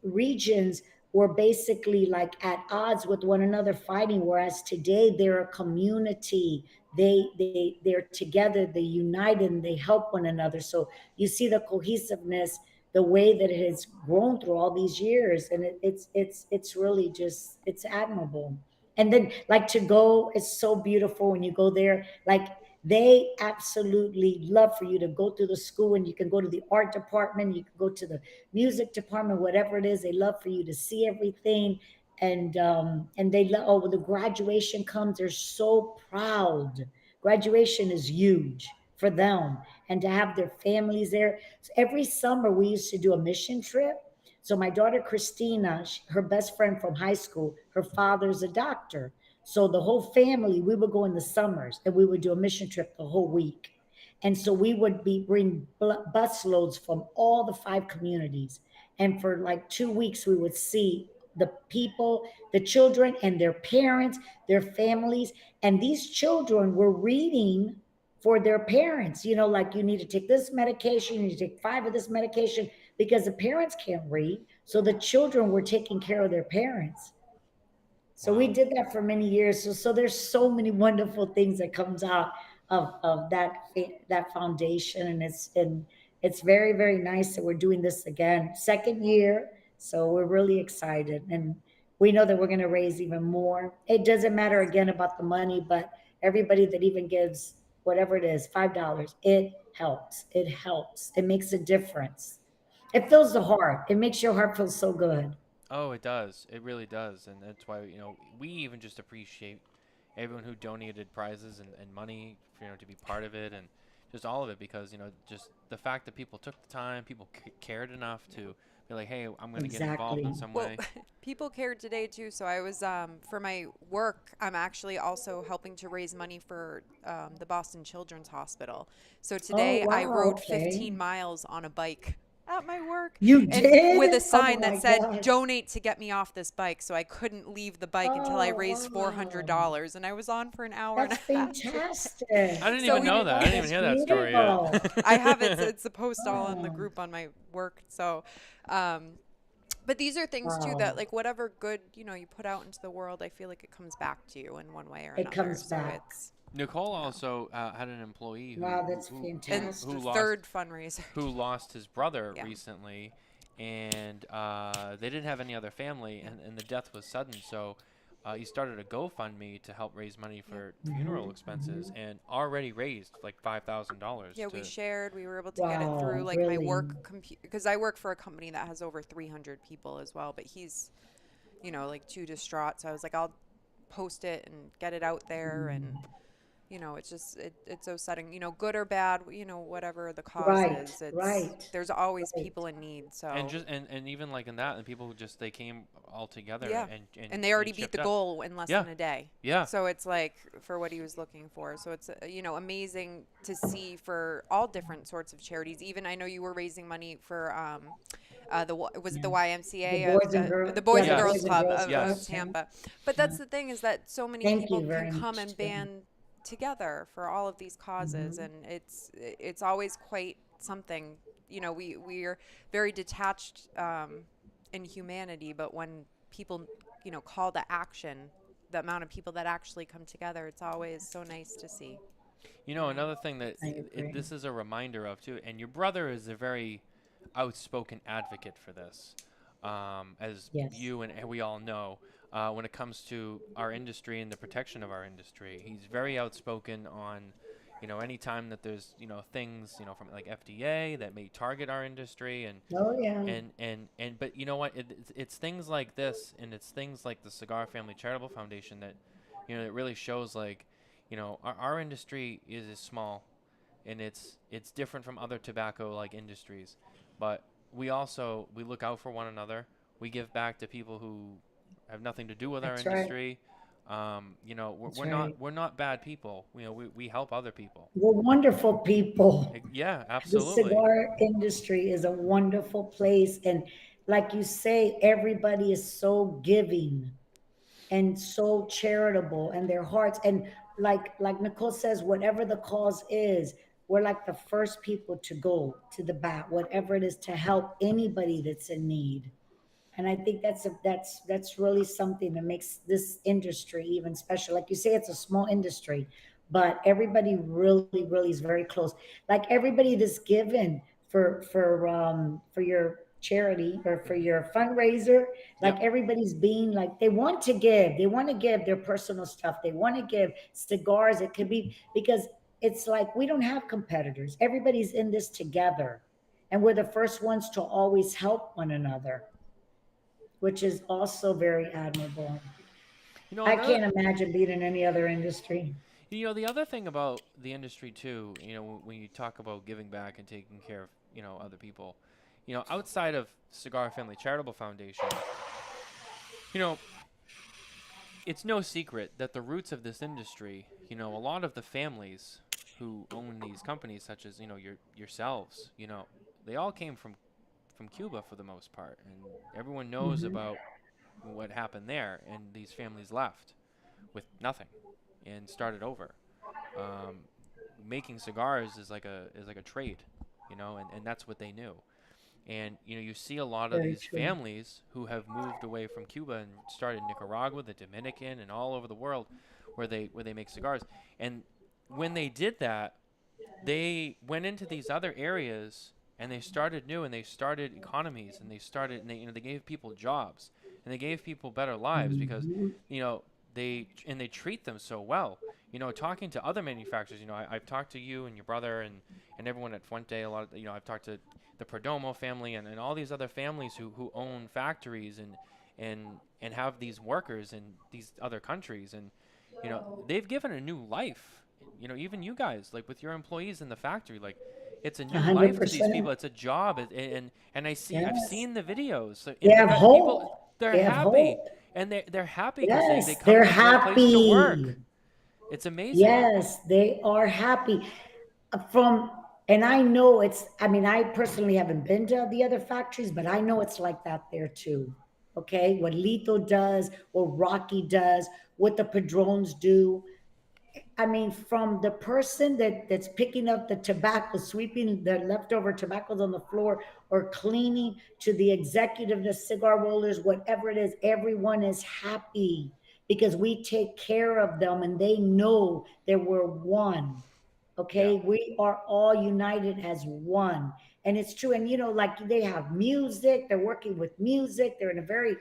regions were basically like at odds with one another fighting, whereas today they're a community. They're together, they united, and they help one another. So you see the cohesiveness, the way that it has grown through all these years, and it's really just, it's admirable. And then like to go, it's so beautiful when you go there. Like they absolutely love for you to go through the school, and you can go to the art department, you can go to the music department, whatever it is. They love for you to see everything. And they love, oh, when the graduation comes, they're so proud. Graduation is huge for them, and to have their families there. So every summer we used to do a mission trip. So my daughter Christina, her best friend from high school, her father's a doctor. So the whole family, we would go in the summers and we would do a mission trip the whole week. And so we would bring bus loads from all the 5 communities. And for like 2 weeks, we would see the people, the children and their parents, their families. And these children were reading for their parents, like you need to take this medication, you need to take 5 of this medication, because the parents can't read. So the children were taking care of their parents. So we did that for many years. So there's so many wonderful things that comes out of that foundation. And it's very, very nice that we're doing this again, 2nd year. So we're really excited. And we know that we're going to raise even more. It doesn't matter again about the money, but everybody that even gives whatever it is, $5, it helps. It helps. It makes a difference. It fills the heart. It makes your heart feel so good. Oh, it does. It really does. And that's why, we even just appreciate everyone who donated prizes and money, to be part of it, and just all of it, because, just the fact that people took the time, people cared enough to be like, hey, I'm going to get involved in some way. People cared today too. So I was, for my work, I'm actually also helping to raise money for the Boston Children's Hospital. So today I rode 15 miles on a bike at my work. You did? With a sign that said, gosh. donate to get me off this bike. So I couldn't leave the bike until I raised $400. And I was on for an hour That's and a half. fantastic. I didn't even know that. I didn't even hear that story yet. I have it. It's a post all in the group on my work. So, but these are things too that, like, whatever good, you put out into the world, I feel like it comes back to you in one way or another. It comes back. Nicole also had an employee who, that's fantastic. And the third fundraiser. Who lost his brother recently, and they didn't have any other family, and the death was sudden. So he started a GoFundMe to help raise money for funeral expenses, and already raised like $5,000. Yeah, we shared. We were able to get it through like my work computer, because I work for a company that has over 300 people as well. But he's, like too distraught. So I was like, I'll post it and get it out there, and it's just it's so sudden. Good or bad, whatever the cause is. There's always people in need. So and even like in that, and people who just they came all together. And they already beat the goal in less than a day. Yeah. So it's like for what he was looking for. So it's amazing to see for all different sorts of charities. Even I know you were raising money for the YMCA, the Boys and Girls Club of Tampa. But that's the thing, is that so many people can come and band together for all of these causes, and it's always quite something you know, we're very detached in humanity, but when people, you know, call to action, the amount of people that actually come together, it's always so nice to see. You know, another thing that I agree. this is a reminder of too, and your brother is a very outspoken advocate for this, as Yes. you and we all know. When it comes to our industry and the protection of our industry, he's very outspoken on, you know, anytime that there's, you know, things, you know, from like FDA that may target our industry, Oh yeah. but you know what, it's things like this, and it's things like the Cigar Family Charitable Foundation that, you know, it really shows like, you know, our industry is small, and it's different from other tobacco like industries, but we look out for one another. We give back to people who have nothing to do with our That's right. industry. You know, That's right. we're not bad people. You know, we help other people. We're wonderful people. Yeah, The absolutely. cigar industry is a wonderful place. And like you say, everybody is so giving and so charitable and their hearts. And like Nicole says, whatever the cause is, we're like the first people to go to the bat, whatever it is, to help anybody that's in need. And I think that's really something that makes this industry even special. Like you say, it's a small industry, but everybody really is very close. Like everybody that's given for your charity or for Hmm. your fundraiser, Yep. like everybody's being like they want to give their personal stuff, they want to give cigars. It could be because it's like we don't have competitors. Everybody's in this together, and we're the first ones to always help one another, which is also very admirable. You know, I another, can't imagine being in any other industry. you know, the other thing about the industry too, you know, when you talk about giving back and taking care of, you know, other people, you know, outside of Cigar Family Charitable Foundation, you know, it's no secret that the roots of this industry, you know, a lot of the families who own these companies, such as, you know, yourselves, you know, they all came from Cuba for the most part, and everyone knows Hmm. about what happened there, and these families left with nothing and started over. Um, Making cigars is like a trade, you know, and that's what they knew. And you know, you see a lot of Very these true. families who have moved away from Cuba and started in Nicaragua, the Dominican, and all over the world, where they make cigars. And when they did that, they went into these other areas and they started new, and they started economies, and they, you know, they gave people jobs, and they gave people better lives because, Hmm. you know, they treat them so well. You know, talking to other manufacturers, you know, I've talked to you and your brother and everyone at Fuente a lot. You know, I've talked to the Perdomo family and all these other families who own factories and have these workers in these other countries, and you know, they've given a new life. You know, even you guys, like with your employees in the factory, like it's a A new hundred life to these people. percent. It's a job, and I've Yes. seen the videos. So, They and have the people, hope. they're They have happy, hope. and they're happy because they Yes, come they're to a great place to happy. work. It's amazing. Yes, they are happy. From and I know it's, I mean, I personally haven't been to the other factories, but I know it's like that there too. Okay. What Lito does, what Rocky does, what the Padrones do. I mean, from the person that's picking up the tobacco, sweeping the leftover tobaccos on the floor, or cleaning, to the executive, the cigar rollers, whatever it is, everyone is happy because we take care of them and they know that we're one. Yeah. Okay, we are all united as one, and it's true. And like they have music, they're working with music, they're in a very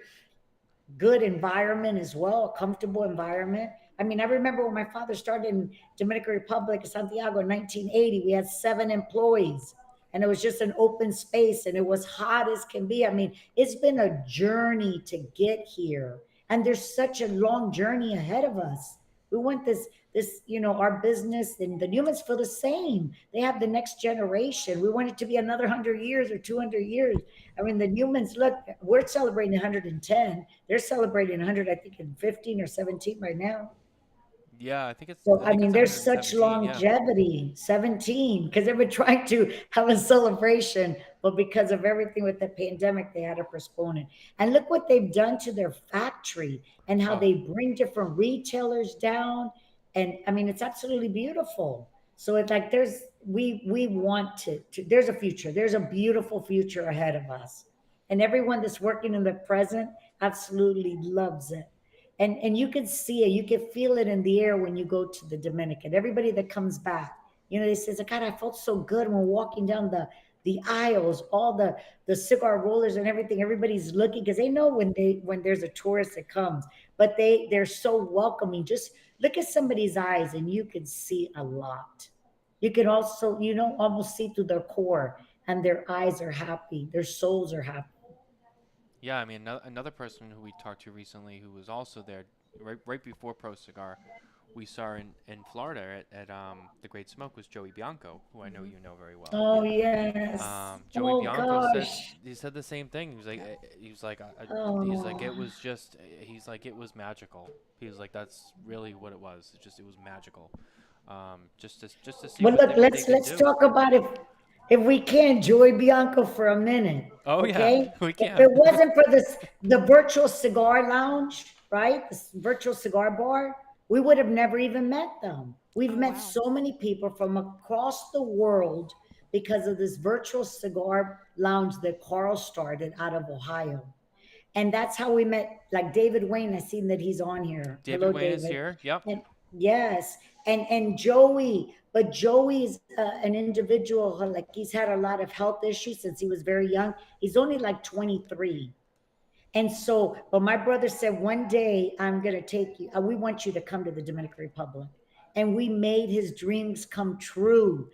good environment as well, a comfortable environment. I mean, I remember when my father started in Dominican Republic, Santiago, in 1980, we had 7 employees, and it was just an open space, and it was hot as can be. I mean, it's been a journey to get here, and there's such a long journey ahead of us. We want our business, and the Newmans feel the same. They have the next generation. We want it to be another 100 years or 200 years. I mean, the Newmans, look, we're celebrating 110. They're celebrating 100, I think, in 15 or 17 right now. Yeah, So, I I think mean, it's there's such 117. Yeah. longevity, 17, because they were trying to have a celebration, but because of everything with the pandemic, they had to postpone it. And look what they've done to their factory and how Oh, they bring different retailers down. And I mean, it's absolutely beautiful. So it's like we want to there's a future. There's a beautiful future ahead of us. And everyone that's working in the present absolutely loves it. And you can see it, you can feel it in the air when you go to the Dominican. Everybody that comes back, you know, they says, God, I felt so good when walking down the aisles, all the cigar rollers and everything. Everybody's looking because they know when there's a tourist that comes, but they're so welcoming. Just look at somebody's eyes and you can see a lot. You can also, you know, almost see through their core, and their eyes are happy, their souls are happy. Yeah, I mean, another person who we talked to recently who was also there right before Pro Cigar, we saw in Florida at the Great Smoke was Joey Bianco, who I know you know very well. Oh yes. Joey Oh Bianco gosh. said the same thing. He's like it Oh. was just he's like it was magical. He was like that's really what it was. It was magical. Just to see Well, look, what they could let's do. talk about if we can, Joey Bianco for a minute. Oh yeah, Okay. we If can. it wasn't for the virtual cigar lounge, right? This virtual cigar bar, we would have never even met them. We've Oh, met wow. so many people from across the world because of this virtual cigar lounge that Carl started out of Ohio. And that's how we met, like David Wayne. I seen that he's on here. David Hello, Wayne is David. here. Yep. And yes, and Joey, but Joey's an individual, like he's had a lot of health issues since he was very young. He's only like 23. And so, but my brother said, one day I'm going to take you, we want you to come to the Dominican Republic. And we made his dreams come true.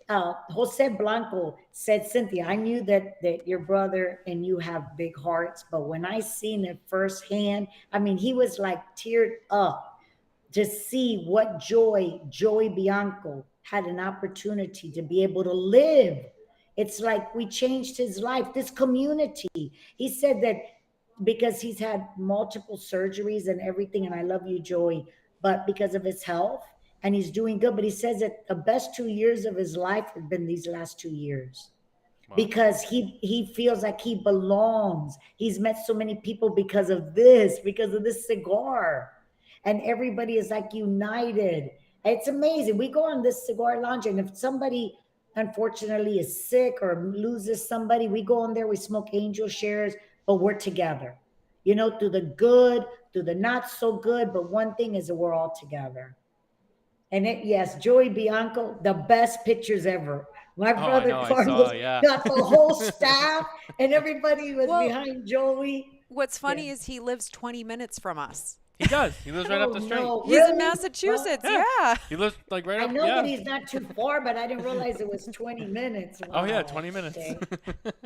Jose Blanco said, Cynthia, I knew that your brother and you have big hearts, but when I seen it firsthand, I mean, he was like teared up to see what Joey Bianco had an opportunity to be able to live. It's like we changed his life, this community. He said that because he's had multiple surgeries and everything, and I love you, Joey, but because of his health, and he's doing good. But he says that the best 2 years of his life have been these last 2 years. Wow. Because he feels like he belongs. He's met so many people because of this cigar. And everybody is like united. It's amazing. We go on this cigar lounge, and if somebody unfortunately is sick or loses somebody, we go on there, we smoke angel shares, but we're together. You know, through the good, through the not so good, but one thing is that we're all together. And yes, Joey Bianco, the best pictures ever. My brother Carlos yeah. got the whole staff, and everybody was Well, behind Joey. What's funny is he lives 20 minutes from us. He does. He lives right up the street. No, He's really? in Massachusetts. Yeah. Yeah. He lives like right I up. know yeah. that he's not too far, but I didn't realize it was 20 minutes. Oh yeah, Wow, 20 minutes. okay.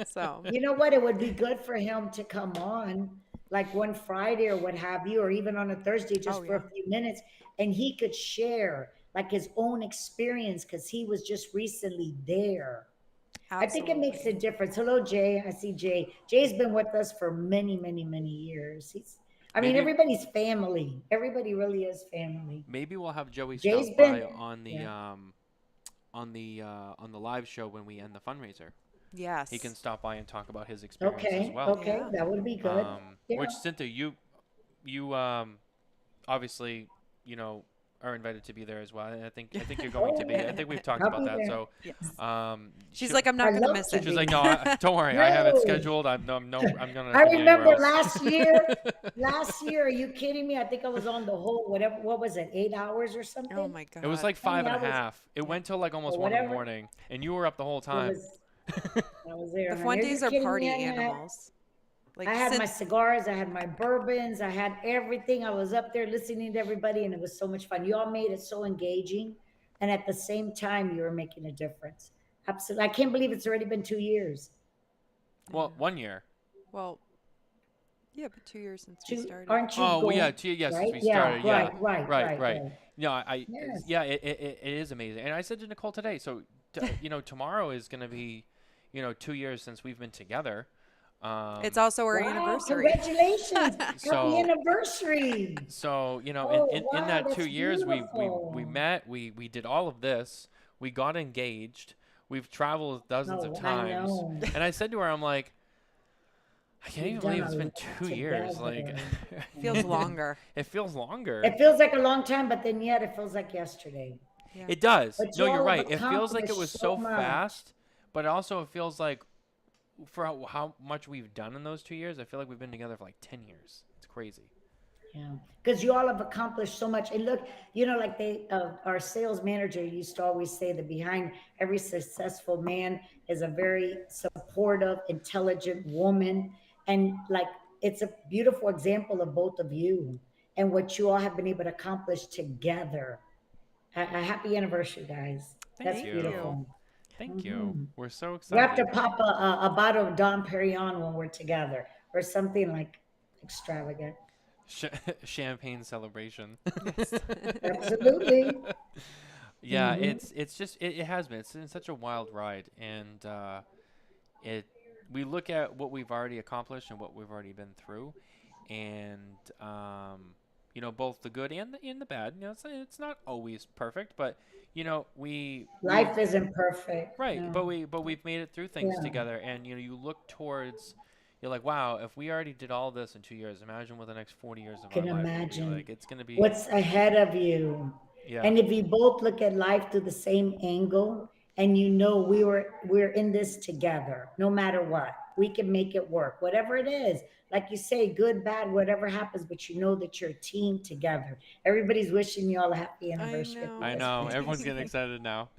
So You know what? It would be good for him to come on like one Friday or what have you, or even on a Thursday just for a few minutes, and he could share like his own experience because he was just recently there. absolutely. I think it makes a difference. Hello, Jay. I see Jay. Jay's been with us for many, many, many years. I mean, Maybe- everybody's family. Everybody really is family. Maybe we'll have Joey Jay's stop been- by on the live show when we end the fundraiser. Yes. He can stop by and talk about his experience as Okay, well. okay, Yeah. that would be good. Yeah. Which Cynthia, you obviously are invited to be there as well. And I think you're going to be. I think we've talked I'll about be that. there. So She's like, I'm not I going to love miss to it. she's like, no, don't worry, I have it No. scheduled. I'm gonna. I be remember anywhere else. last year. Last year, are you kidding me? I think I was on the whole whatever. What was it? 8 hours or something? Oh my God. It was like 5 and a that was- half. It went till like almost Or 1 in the whatever. morning, and you were up the whole It time. I was there. The honey. Are you Fuentes are kidding me? party I had- animals. Like I had my since- cigars, I had my bourbons, I had everything. I was up there listening to everybody, and it was so much fun. You all made it so engaging, and at the same time, you were making a difference. Absolutely, I can't believe it's already been 2 years. Well, 1 year. well, yeah, but 2 years since we started. Aren't you? Oh, well, going, yeah, yes, right? we started. Yeah, right. No, Yes. yeah, it is amazing. And I said to Nicole today, so tomorrow is going to be, 2 years since we've been together. It's also our Wow, anniversary. congratulations! So- Happy anniversary! So in Oh, that wow, 2 that's years, we beautiful. met, we did all of this, we got engaged, we've traveled dozens of Oh, I times, know. and I said to her, I'm like, I can't We've even believe done it's a been lot 2 years. together. Like, Feels longer. it feels longer. It feels like a long time, but then yet it feels like yesterday. Yeah. It does. But No, you you're all have right. It feels like it was accomplished so so much. fast, but also it feels like for how much we've done in those 2 years, I feel like we've been together for like 10 years. It's crazy. Yeah, because you all have accomplished so much. And look, like our sales manager used to always say that behind every successful man is a very supportive, intelligent woman. And like, it's a beautiful example of both of you and what you all have been able to accomplish together. A happy anniversary, guys. Thank That's Thank you. you. beautiful. Thank you. Hmm. We're so We have to excited. pop a bottle of Dom Perignon when we're together or something like extravagant. Sh- Champagne celebration. Yes. Absolutely. Yeah, Hmm. it's just it has been. It's been such a wild ride, and it we look at what we've already accomplished and what we've already been through, and both the good and the bad. It's not always perfect, but we've Life isn't perfect. right, but No. we've made it through things Yeah. together, and you look towards. You're like, wow, if we already did all this in 2 years, imagine what the next 40 years of our Can life will be imagine like. It's gonna be, what's ahead of you. yeah, And if you both look at life through the same angle and we're in this together, no matter what, we can make it work. Whatever it is, like you say, good, bad, whatever happens, but you know that you're a team together. Everybody's wishing you all a happy I anniversary. I think I know. that's know. Everyone's getting fantastic. excited now.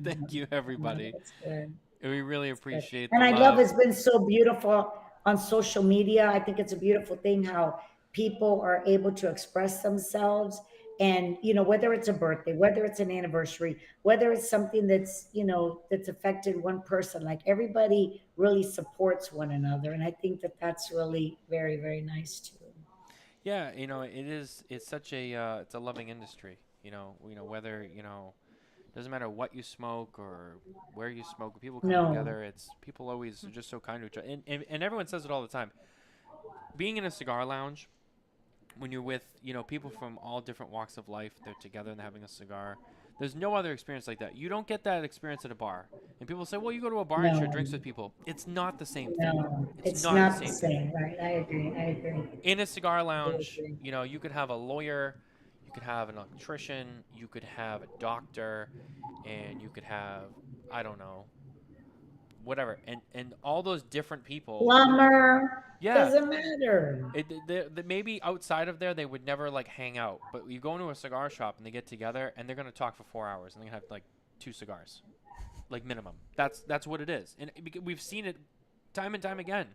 Thank you, No, everybody. that's good. We really It's good. appreciate And the I love love. it's been so beautiful on social media. I think it's a beautiful thing how people are able to express themselves. And, whether it's a birthday, whether it's an anniversary, whether it's something that's affected one person, like everybody really supports one another. And I think that that's really very, very nice too. Yeah, it is. It's such a it's a loving industry. Whether doesn't matter what you smoke or where you smoke. People come No, together. It's people always are just so kind to each other, and everyone says it all the time. Being in a cigar lounge when you're with people from all different walks of life, they're together and they're having a cigar. There's no other experience like that. You don't get that experience at a bar. And people say, well, you go to a bar and share no, drinks with people. It's not the same thing. no. It's It's not the not the same thing. same, right? I agree. I agree. In a cigar I do lounge, agree. you could have a lawyer, you could have an electrician, you could have a doctor, and you could have, I don't know, whatever. And all those different people would, Plumber, yeah, doesn't matter. maybe outside of there they would never like hang out, but you go into a cigar shop and they get together and they're gonna talk for 4 hours and they're gonna have like 2 cigars, like minimum. That's what it is, and we've seen it time and time again.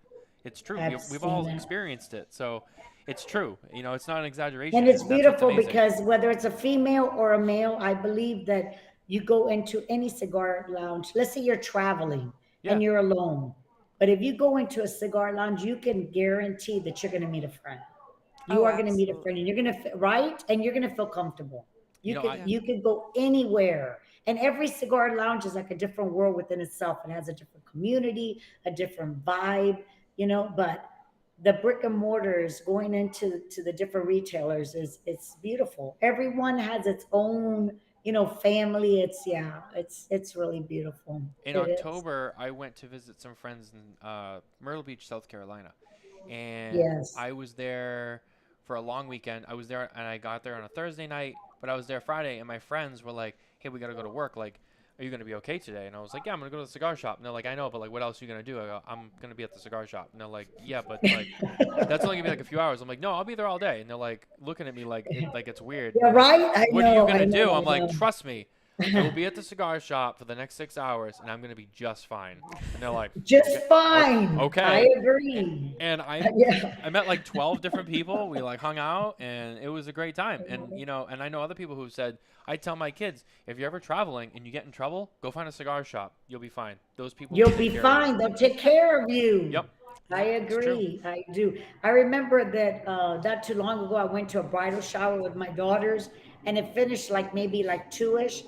It's true. I've We've seen all that. experienced it, so it's true. It's not an And exaggeration, it's and that's what's beautiful amazing. because whether it's a female or a male, I believe that you go into any cigar lounge. Let's say you're traveling Yeah. and you're alone. But if you go into a cigar lounge, you can guarantee that you're going to meet a friend. You Oh, are going to meet a friend absolutely. and you're going to, right? And you're going to feel comfortable. You could, I Yeah. you could go anywhere. And every cigar lounge is like a different world within itself. It has a different community, a different vibe, but the brick and mortars going into the different retailers is it's beautiful. Everyone has its own, family. It's really beautiful. in It is. October I went to visit some friends in Myrtle Beach, South Carolina, and Yes. I was there for a long weekend. I was there and I got there on a Thursday night, but I was there Friday, and my friends were like, "Hey, we gotta go to work. Like, are you gonna be okay today?" And I was like, "Yeah, I'm gonna go to the cigar shop." And they're like, "I know, but like, what else are you gonna do?" I go, "I'm gonna be at the cigar shop." And they're like, "Yeah, but like, that's only gonna be like a few hours." I'm like, "No, I'll be there all day." And they're like looking at me like it's weird. And Yeah, they're like, right? I "What are you know, I gonna do?" know, I'm I like, know. "Trust me, I will be at the cigar shop for the next 6 hours, and I'm gonna be just fine." And they're like, Just "Okay, fine. I okay." agree. And Yeah. I met like 12 different people. We like hung out, and it was a great time. And and I know other people who said, I tell my kids, if you're ever traveling and you get in trouble, go find a cigar shop. You'll be fine. Those people will You'll take be care of you. fine. They'll take care of you. Yep, I Yep. it's true. agree. I do. I remember that not too long ago, I went to a bridal shower with my daughters, and it finished like maybe like 2-ish,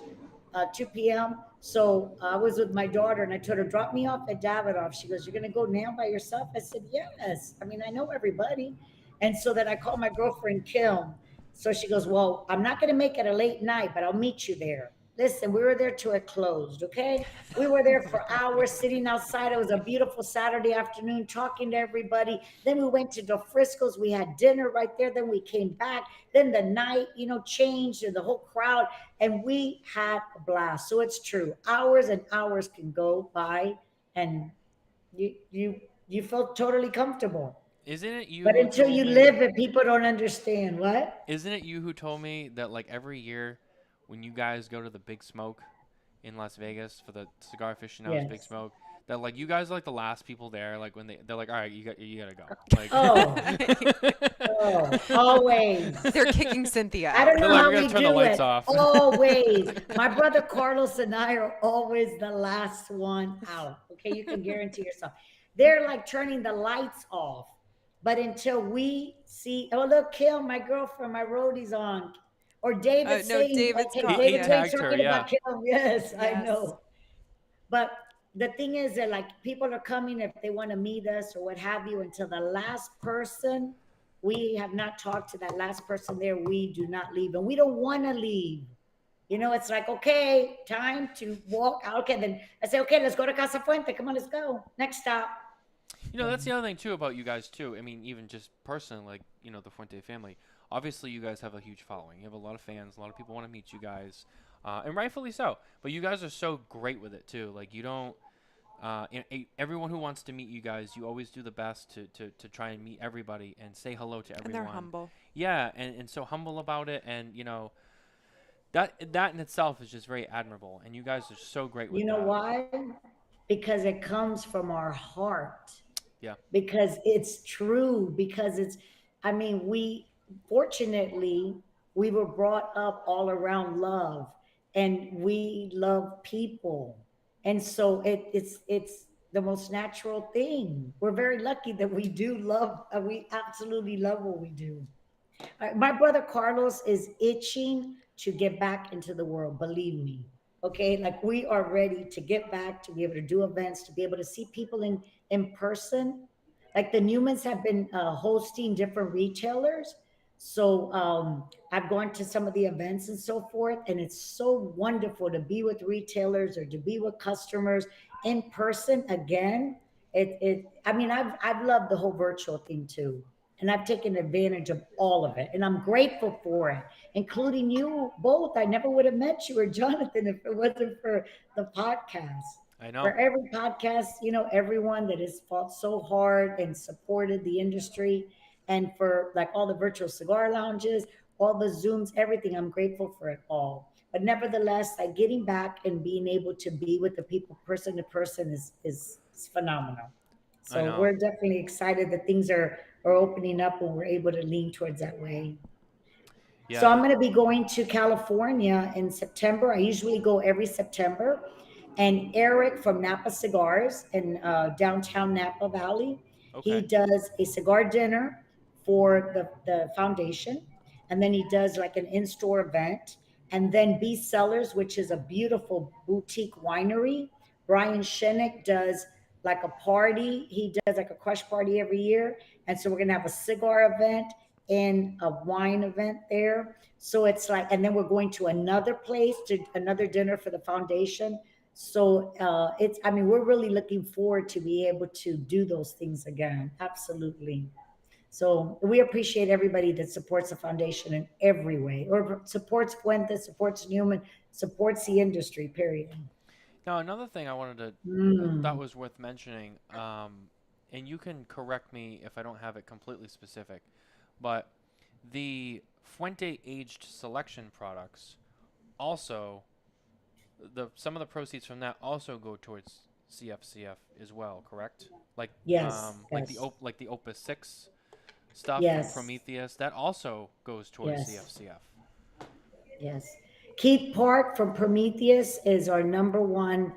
2 p.m. So I was with my daughter, and I told her, drop me off at Davidoff. She goes, you're going to go now by yourself? I said, yes. I mean, I know everybody. And so then I called my girlfriend, Kim. So she goes, well, I'm not going to make it a late night, but I'll meet you there. Listen, we were there till it closed, okay? We were there for hours sitting outside. It was a beautiful Saturday afternoon talking to everybody. Then we went to the Frisco's. We had dinner right there. Then we came back. Then the night, changed and the whole crowd, and we had a blast. So it's true. Hours and hours can go by and you feel totally comfortable. Isn't it you But who until told you me? live it, people don't understand. What? Isn't it you who told me that like every year, when you guys go to the Big Smoke in Las Vegas for the Cigar Aficionados Big Yes. Smoke, that like you guys are like the last people there. Like when they're like, all right, you gotta go. Like, Oh, always. They're kicking Cynthia I out. don't They're know like, how "We're gonna we turn the do lights it. off." Always. My brother Carlos and I are always the last one out. Okay, you can guarantee yourself. They're like turning the lights off. But until we see, oh look, Kim, my girlfriend, my roadie's on. Or David No, saying, David's okay, call. he David Yeah. Wayne tagged her, talking yeah. about Kim. Yes, I Yes. know. But the thing is that like people are coming if they want to meet us or what have you until the last person. We have not talked to that last person there. We do not leave, and we don't want to leave. It's like, okay, time to walk out. Okay, then I say, okay, let's go to Casa Fuente. Come on, let's go. Next stop. That's the other thing too about you guys too. I mean, even just personally, like the Fuente family. Obviously, you guys have a huge following. You have a lot of fans. A lot of people want to meet you guys, and rightfully so. But you guys are so great with it too. Like you don't. Everyone who wants to meet you guys, you always do the best to try and meet everybody and say hello to everyone. And they're humble. Yeah, and so humble about it, and that in itself is just very admirable. And you guys are so great with You know that. why? Because it comes from our heart. Yeah. Because it's true. Because fortunately, we were brought up all around love, and we love people. And so it's the most natural thing. We're very lucky that we do love, we absolutely love what we do. My brother Carlos is itching to get back into the world, believe me. Okay, like we are ready to get back, to be able to do events, to be able to see people in person. Like the Newmans have been hosting different retailers. So I've gone to some of the events and so forth, and it's so wonderful to be with retailers or to be with customers in person again. I've loved the whole virtual thing too, and I've taken advantage of all of it, and I'm grateful for it, including you both. I never would have met you or Jonathan if it wasn't for the podcast. I know. For every podcast, everyone that has fought so hard and supported the industry, and for like all the virtual cigar lounges, all the Zooms, everything. I'm grateful for it all. But nevertheless, like getting back and being able to be with the people person to person is phenomenal. I So know. we're definitely excited that things are opening up and we're able to lean towards that way. Yeah. So I'm going to be going to California in September. I usually go every September. And Eric from Napa Cigars in downtown Napa Valley, he Okay. does a cigar dinner for the foundation. And then he does like an in-store event. And then B Cellars, which is a beautiful boutique winery. Brian Shinnick does like a party. He does like a crush party every year. And so we're going to have a cigar event and a wine event there. So it's like, and then we're going to another place to another dinner for the foundation. So we're really looking forward to be able to do those things again. Absolutely. So we appreciate everybody that supports the foundation in every way, or supports Fuente, supports Newman, supports the industry, period. Now, another thing I wanted to that was worth mentioning, and you can correct me if I don't have it completely specific, but the Fuente aged selection products also some of the proceeds from that also go towards CFCF as well, correct? Like Yes, like yes. the Opus 6 stuff Yes. from Prometheus, that also goes towards Yes. CFCF. Yes. Keith Park from Prometheus is our number one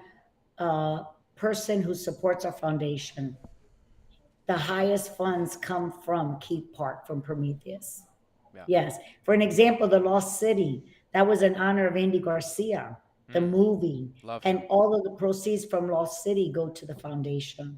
person who supports our foundation. The highest funds come from Keith Park from Prometheus. Yeah. Yes. For an example, The Lost City, that was in honor of Andy Garcia, the movie. Love and him. all of the proceeds from Lost City go to the foundation.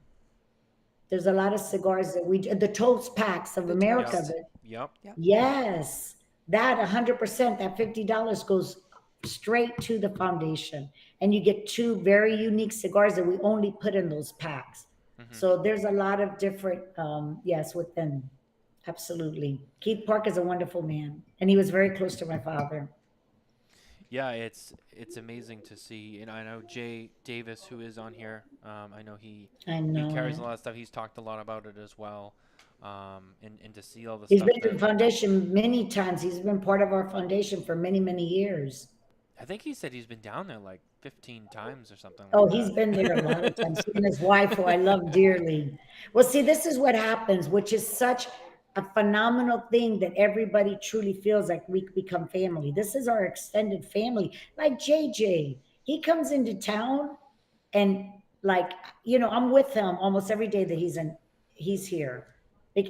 There's a lot of cigars that the Toast Packs of The America. Toast. That, Yep. Yep. yes. That 100%, that $50 goes straight to the foundation. And you get two very unique cigars that we only put in those packs. So there's a lot of different, yes, within. Absolutely. Keith Park is a wonderful man, and he was very close to my father. Yeah, it's amazing to see, and I know Jay Davis, who is on here. I know I he know carries it. a lot of stuff. He's talked a lot about it as well, and to see all the He's stuff been to the that foundation many times. He's been part of our foundation for many, many years. I think he said he's been down there like 15 times or something Oh, like he's been there a lot of times. He that. and his wife, who I love dearly. Well, see, this is what happens, which is such a phenomenal thing that everybody truly feels like we become family. This is our extended family. Like JJ, he comes into town and like, I'm with him almost every day that he's here.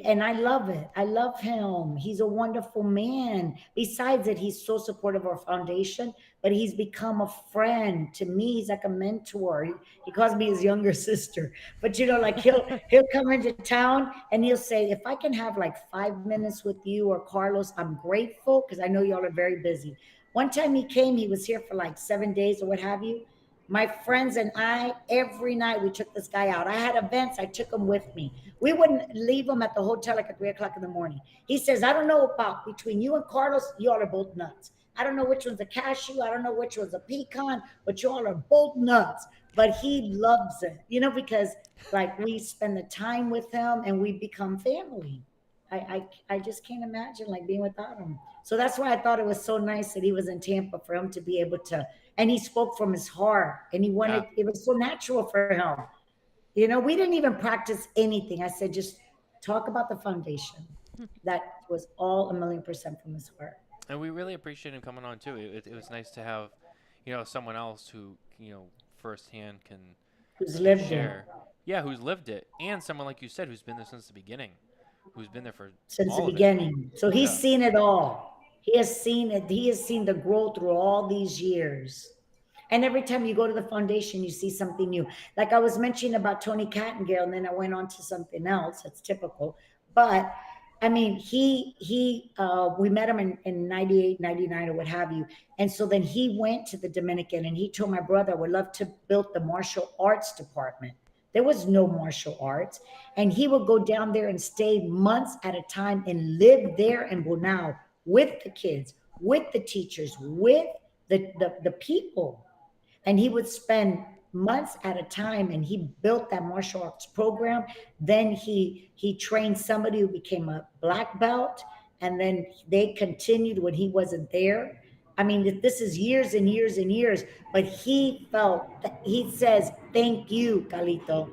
And I love it. I love him. He's a wonderful man. Besides that, he's so supportive of our foundation, but he's become a friend to me. He's like a mentor. He calls me his younger sister. But like he'll come into town and he'll say, if I can have like 5 minutes with you or Carlos, I'm grateful because I know y'all are very busy. One time he came, he was here for like 7 days or what have you. My friends and I, every night we took this guy out. I had events, I took him with me. We wouldn't leave him at the hotel like at 3 o'clock in the morning. He says, I don't know about between you and Carlos, you all are both nuts. I don't know which one's a cashew. I don't know which one's a pecan, but you all are both nuts. But he loves it, because like we spend the time with him and we become family. I just can't imagine like being without him. So that's why I thought it was so nice that he was in Tampa for him to be able to, and he spoke from his heart and he Yeah. wanted, it was so natural for him. We didn't even practice anything. I said, just talk about the foundation. That was all 1,000,000% from his heart. And we really appreciate him coming on too. It was nice to have, someone else who, firsthand can Who's lived share. Yeah, who's lived it, and someone like you said who's been there since the beginning, who's been there for since the all of it. beginning. So he's Yeah. seen it all. He has seen it. He has seen the growth through all these years. And every time you go to the foundation, you see something new. Like I was mentioning about Tony Cattengale, and then I went on to something else. That's typical. But I mean, we met him in 98, 99 or what have you. And so then he went to the Dominican and he told my brother, I would love to build the martial arts department. There was no martial arts. And he would go down there and stay months at a time and live there in Bonao with the kids, with the teachers, with the people. And he would spend months at a time and he built that martial arts program. Then he trained somebody who became a black belt, and then they continued when he wasn't there. I mean, this is years and years and years, but he felt that he says, thank you, Calito.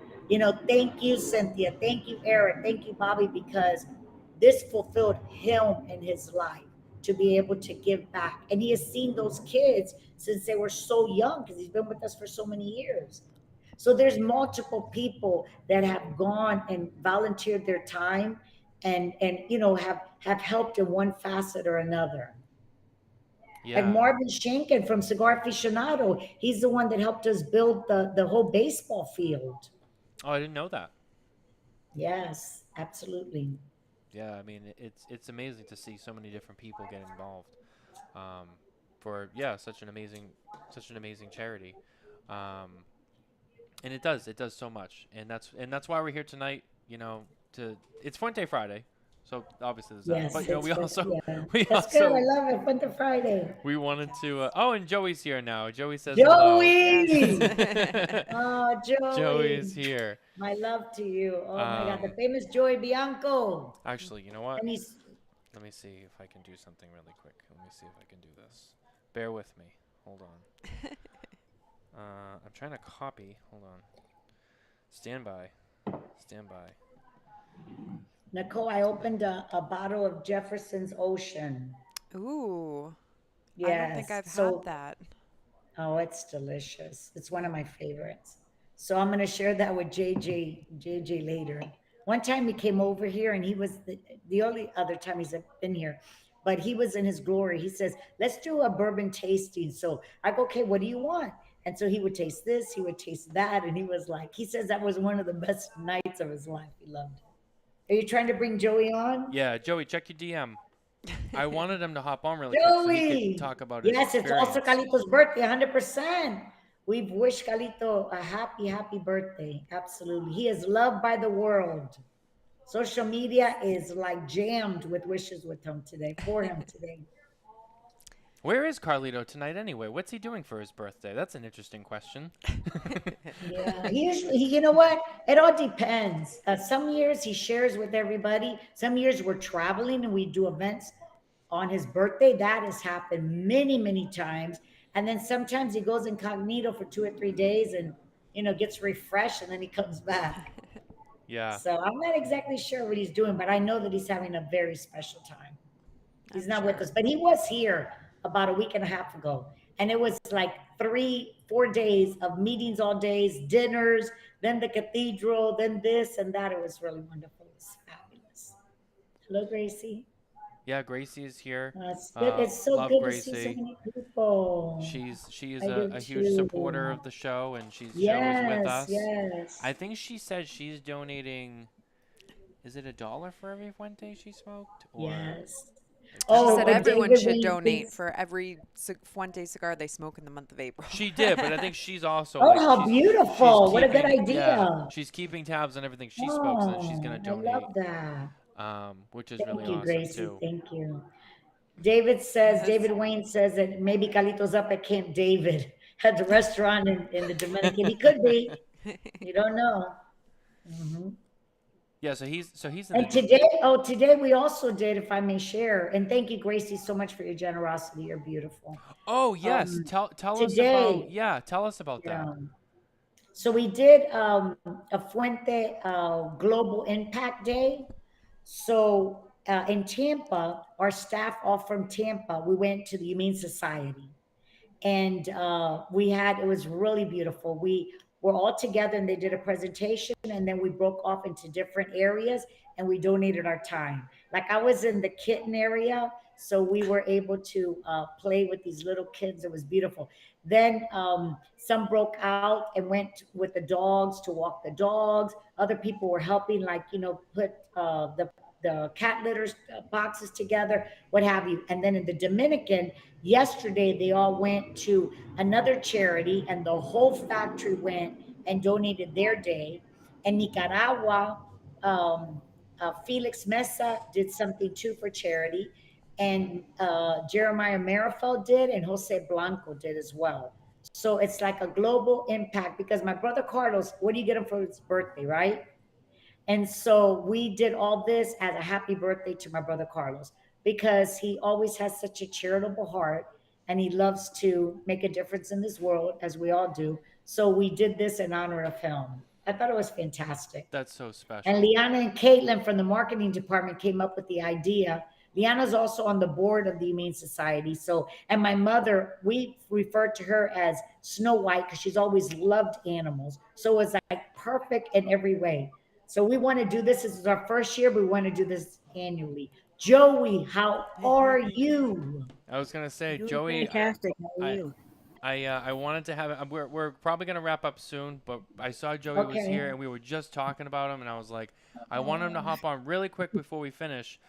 Thank you, Cynthia. Thank you, Eric. Thank you, Bobby, because this fulfilled him in his life to be able to give back. And he has seen those kids since they were so young because he's been with us for so many years. So there's multiple people that have gone and volunteered their time and have helped in one facet or another. Yeah. Like Marvin Shankin from Cigar Aficionado, he's the one that helped us build the whole baseball field. Oh, I didn't know that. Yes, absolutely. Yeah, I mean it's amazing to see so many different people get involved, for such an amazing charity, and it does so much, and that's why we're here tonight. It's Fuente Friday, so obviously there's that. Yes, But we that's also good. I love it. Fuente Friday. we wanted to. And Joey's here now. Joey says Joey! hello. Oh, Joey. Joey's here. My love to you. Oh my God, the famous Joey Bianco. Actually, you know what? And Let me see if I can do something really quick. Let me see if I can do this. Bear with me. Hold on. I'm trying to copy. Hold on. Stand by. Stand by. Nicole, I opened a bottle of Jefferson's Ocean. Ooh. Yes. I don't think I've had that. Oh, it's delicious. It's one of my favorites. So I'm going to share that with JJ later. One time he came over here and he was the only other time he's been here, but he was in his glory. He says, let's do a bourbon tasting. So I go, okay, what do you want? And so he would taste this, he would taste that. And he says that was one of the best nights of his life. He loved it. Are you trying to bring Joey on? Yeah, Joey, check your DM. I wanted him to hop on really quick so he Joey. could talk about his Yes, it's experience. also Calito's birthday, 100%. We've wished Calito a happy, happy birthday. Absolutely. He is loved by the world. Social media is like jammed with wishes with him today, for him today. Where is Carlito tonight anyway? What's he doing for his birthday? That's an interesting question. Yeah, you know what? It all depends. Some years he shares with everybody. Some years we're traveling and we do events on his birthday. That has happened many, many times. And then sometimes he goes incognito for 2 or 3 days and, gets refreshed and then he comes back. Yeah. So I'm not exactly sure what he's doing, but I know that he's having a very special time. He's not with us, but he was here about a week and a half ago. And it was like 3-4 days of meetings all days, dinners, then the cathedral, then this and that. It was really wonderful. It was fabulous. Hello, Gracie. Yeah, Gracie is here. It's good. It's so love good Gracie. to see so many people. She is I do a huge too. supporter of the show, and she's always with us. Yes. I think she said she's donating. Is it $1 for every Fuente she smoked? Or Yes. She said but everyone David should Wayne donate thinks- for every Fuente cigar they smoke in the month of April. She did, but I think she's also. Oh, like, how she's beautiful. What a good keeping- idea. Yeah, she's keeping tabs on everything she smokes, and then she's gonna I donate. love that. Which is Thank really you, awesome Gracie. too. Thank you. David Wayne says that maybe Carlito's up at Camp David at the restaurant in the Dominican. He could be. You don't know. Mhm. Yeah, so he's in And today we also did, if I may share, and thank you, Gracie, so much for your generosity. You're beautiful. Oh yes, tell today- tell us about that. Yeah. So we did a Fuente Global Impact Day. So in Tampa, our staff all from Tampa, we went to the Humane Society. And it was really beautiful. We were all together and they did a presentation and then we broke off into different areas and we donated our time. Like I was in the kitten area, so we were able to play with these little kids. It was beautiful. Then some broke out and went with the dogs to walk the dogs. Other people were helping, like, put the cat litters boxes together, what have you. And then in the Dominican, yesterday, they all went to another charity and the whole factory went and donated their day. And Nicaragua, Felix Mesa did something too for charity. And Jeremiah Marifel did, and Jose Blanco did as well. So it's like a global impact because my brother Carlos, what do you get him for his birthday, right? And so we did all this as a happy birthday to my brother Carlos because he always has such a charitable heart and he loves to make a difference in this world, as we all do. So we did this in honor of him. I thought it was fantastic. That's so special. And Liana and Caitlin from the marketing department came up with the idea. Liana's also on the board of the Humane Society. So, and my mother, we refer to her as Snow White because she's always loved animals. So it's like perfect in every way. So we want to do this. This is our first year. We want to do this annually. Joey, how are you? I was gonna say, Doing Joey. fantastic. How are you? I wanted to have it. We're probably gonna wrap up soon, but I saw Joey was here and we were just talking about him, and I was like, I want him to hop on really quick before we finish,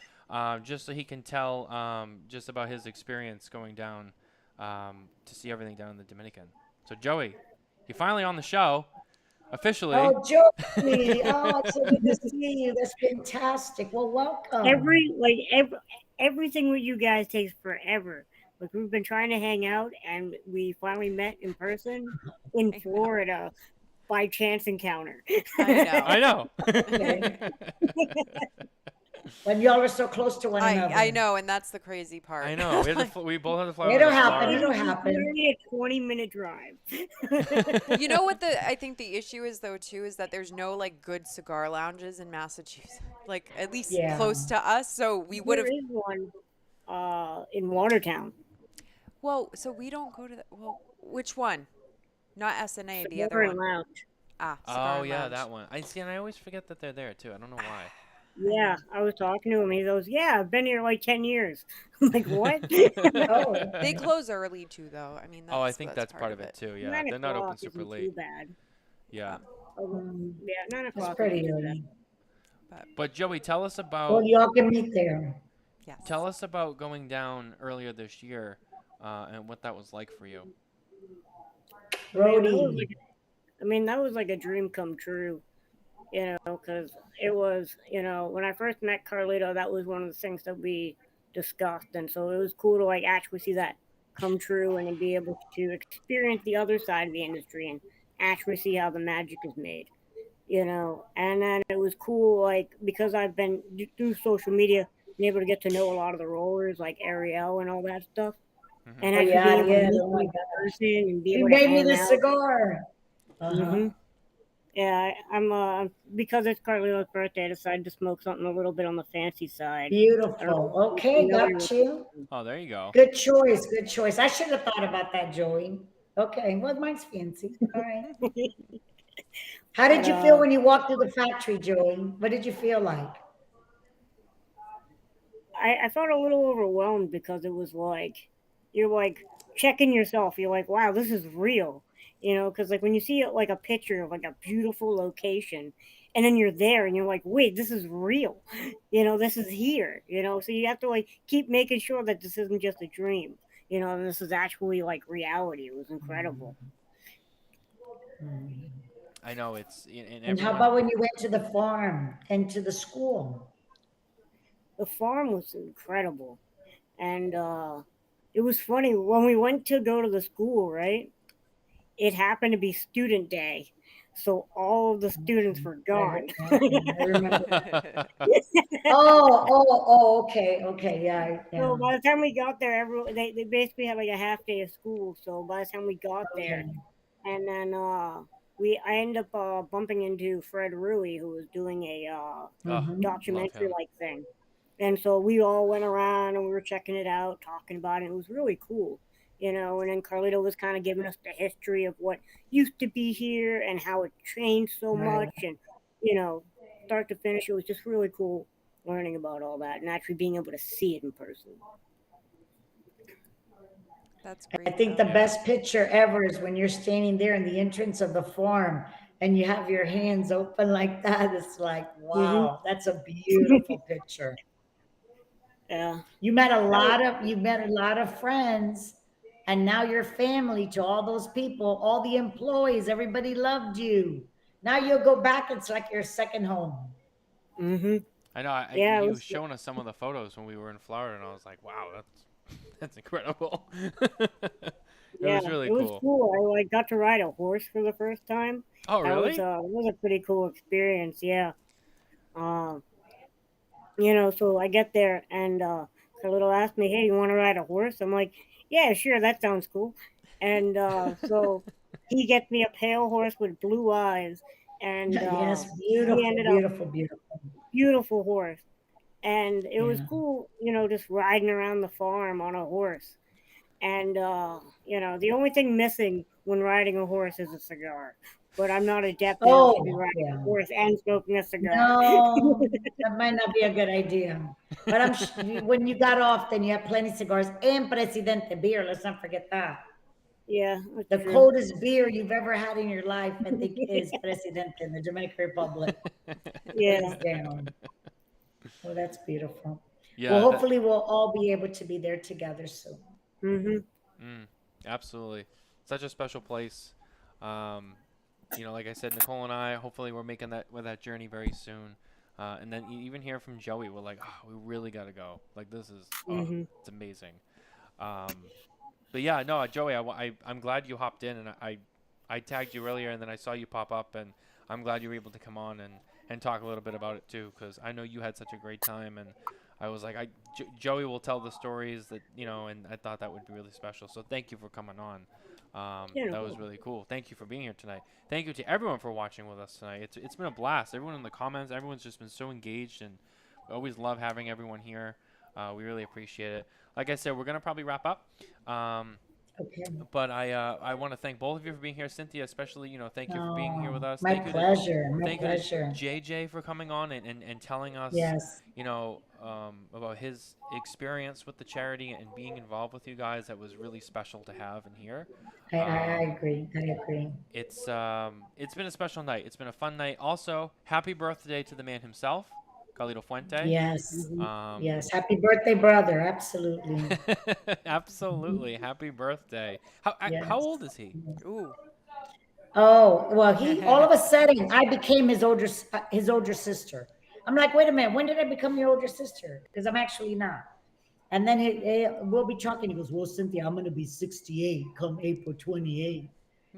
just so he can tell just about his experience going down to see everything down in the Dominican. So Joey, you're finally on the show. Officially. Oh, Joey. Oh, it's so good to see you. That's fantastic. Well, welcome. Everything with you guys takes forever. Like we've been trying to hang out, and we finally met in person in Florida by chance encounter. I know. I know. When y'all are so close to one another. I know, and that's the crazy part. I know. We both had to fly. It'll happen. It'll happen. Literally a 20-minute drive. You know what I think the issue is though too is that there's no like good cigar lounges in Massachusetts, like at least close to us. So we would have. There is one in Watertown. Well, so we don't go to that. Well, which one? Not SNA, the Cigar other one. Lounge. Cigar Oh yeah, Lounge. that one. I see, and I always forget that they're there too. I don't know why. Yeah, I was talking to him. He goes, "Yeah, I've been here like 10 years." I'm like, "What?" They close early too, though. I mean, that's, I think that's part of it too. Yeah, 9 they're not open o'clock super isn't late. Too bad. Yeah. Yeah, 9 o'clock. It's pretty isn't too early. bad. But Joey, tell us about. Well, y'all can meet there. Yes. Tell us about going down earlier this year and what that was like for you. Brody. That was like a dream come true, because it was, when I first met Carlito, that was one of the things that we discussed. And so it was cool to like actually see that come true and to be able to experience the other side of the industry and actually see how the magic is made. And then it was cool, like, because I've been through social media, been able to get to know a lot of the rollers, like Ariel and all that stuff, Mm-hmm. and Oh actually being yeah, able to yeah. meet Oh them my in gosh. person and be You able to made me hang the out. cigar. hmm Yeah, I'm because it's Carlito's birthday, I decided to smoke something a little bit on the fancy side. I don't Beautiful. know if you Okay, familiar got with you. Oh, there you go. Good choice. Good choice. I should have thought about that, Joey. Okay, well, mine's fancy. All right. How but did you feel when you walked through the factory, Joey? What did you feel like? I felt a little overwhelmed because it was like you're like checking yourself. You're like, wow, this is real. Because like when you see like a picture of like a beautiful location, and then you're there and you're like, wait, this is real. This is here. So you have to like keep making sure that this isn't just a dream. And this is actually like reality. It was incredible. I know it's in And how everyone. about when you went to the farm and to the school? The farm was incredible, and it was funny when we went to go to the school, right? It happened to be student day, so all of the students were gone. I remember. Oh, okay, okay, yeah, yeah. So by the time we got there, everyone they basically had like a half day of school. So by the time we got there, Okay. and then I ended up bumping into Fred Rui, who was doing a Oh, love documentary him. like thing. And so we all went around and we were checking it out, talking about it. It was really cool, And then Carlito was kind of giving us the history of what used to be here and how it changed so Right. much, and you know, start to finish, it was just really cool learning about all that and actually being able to see it in person. That's I great, think the though. Yeah. best picture ever is when you're standing there in the entrance of the farm and you have your hands open like that. It's like, hmm wow, that's a beautiful picture. Yeah, You met a lot of friends, and now you're family to all those people, all the employees, everybody loved you. Now you'll go back, it's like your second home. hmm I know. yeah, it He was. was showing us some of the photos when we were in Florida, and I was like, wow, that's incredible. It Yeah, was really it was cool. cool. I like got to ride a horse for the first time. Oh, really? It was a pretty cool experience. Yeah. Um, so I get there and Carlito asked me, "Hey, you want to ride a horse?" I'm like, "Yeah, sure, that sounds cool." And so he gets me a pale horse with blue eyes, and Yes, he beautiful, ended up beautiful, beautiful. beautiful horse. And it was Yeah. cool, just riding around the farm on a horse. And the only thing missing when riding a horse is a cigar. But I'm not adept enough to be Oh, riding a yeah. horse and smoking a cigar. No, that might not be a good idea. But when you got off, then you had plenty of cigars and Presidente beer. Let's not forget that. Yeah, that's The true. coldest beer you've ever had in your life, I think, is Presidente in the Dominican Republic. Yeah. Hands down. Oh, that's beautiful. Well, Yeah, that. hopefully we'll all be able to be there together soon. Mhm. Mm, absolutely, such a special place. Um, like I said, Nicole and I, hopefully, we're making that journey very soon. And then even hear from Joey, we're like, oh, we really got to go. Like this is, oh, Mhm. it's amazing. Um, but yeah, no, Joey, I'm glad you hopped in, and I tagged you earlier, and then I saw you pop up, and I'm glad you were able to come on and talk a little bit about it too, because I know you had such a great time, and I was like, Joey will tell the stories that and I thought that would be really special. So thank you for coming on. Yeah, no That was problem. really cool. Thank you for being here tonight. Thank you to everyone for watching with us tonight. It's been a blast. Everyone in the comments, everyone's just been so engaged, and we always love having everyone here. We really appreciate it. Like I said, we're gonna probably wrap up. Um, Okay. but I want to thank both of you for being here, Cynthia, especially. Thank you for being here with Oh, us. my pleasure. My Thank you to pleasure. JJ for coming on and telling us, Yes, about his experience with the charity and being involved with you guys. That was really special to have and hear. I Um, agree. I agree. it's been a special night. It's been a fun night. Also, happy birthday to the man himself. Carlito Fuente. Yes. Um, Yes. Happy birthday, brother. Absolutely. absolutely. Happy birthday. How Yes. old is he? Ooh. Oh, well, he all of a sudden I became his older sister. I'm like, wait a minute, when did I become your older sister? Because I'm actually not. And then we'll be talking. He goes, well, Cynthia, I'm going to be 68 come April 28th.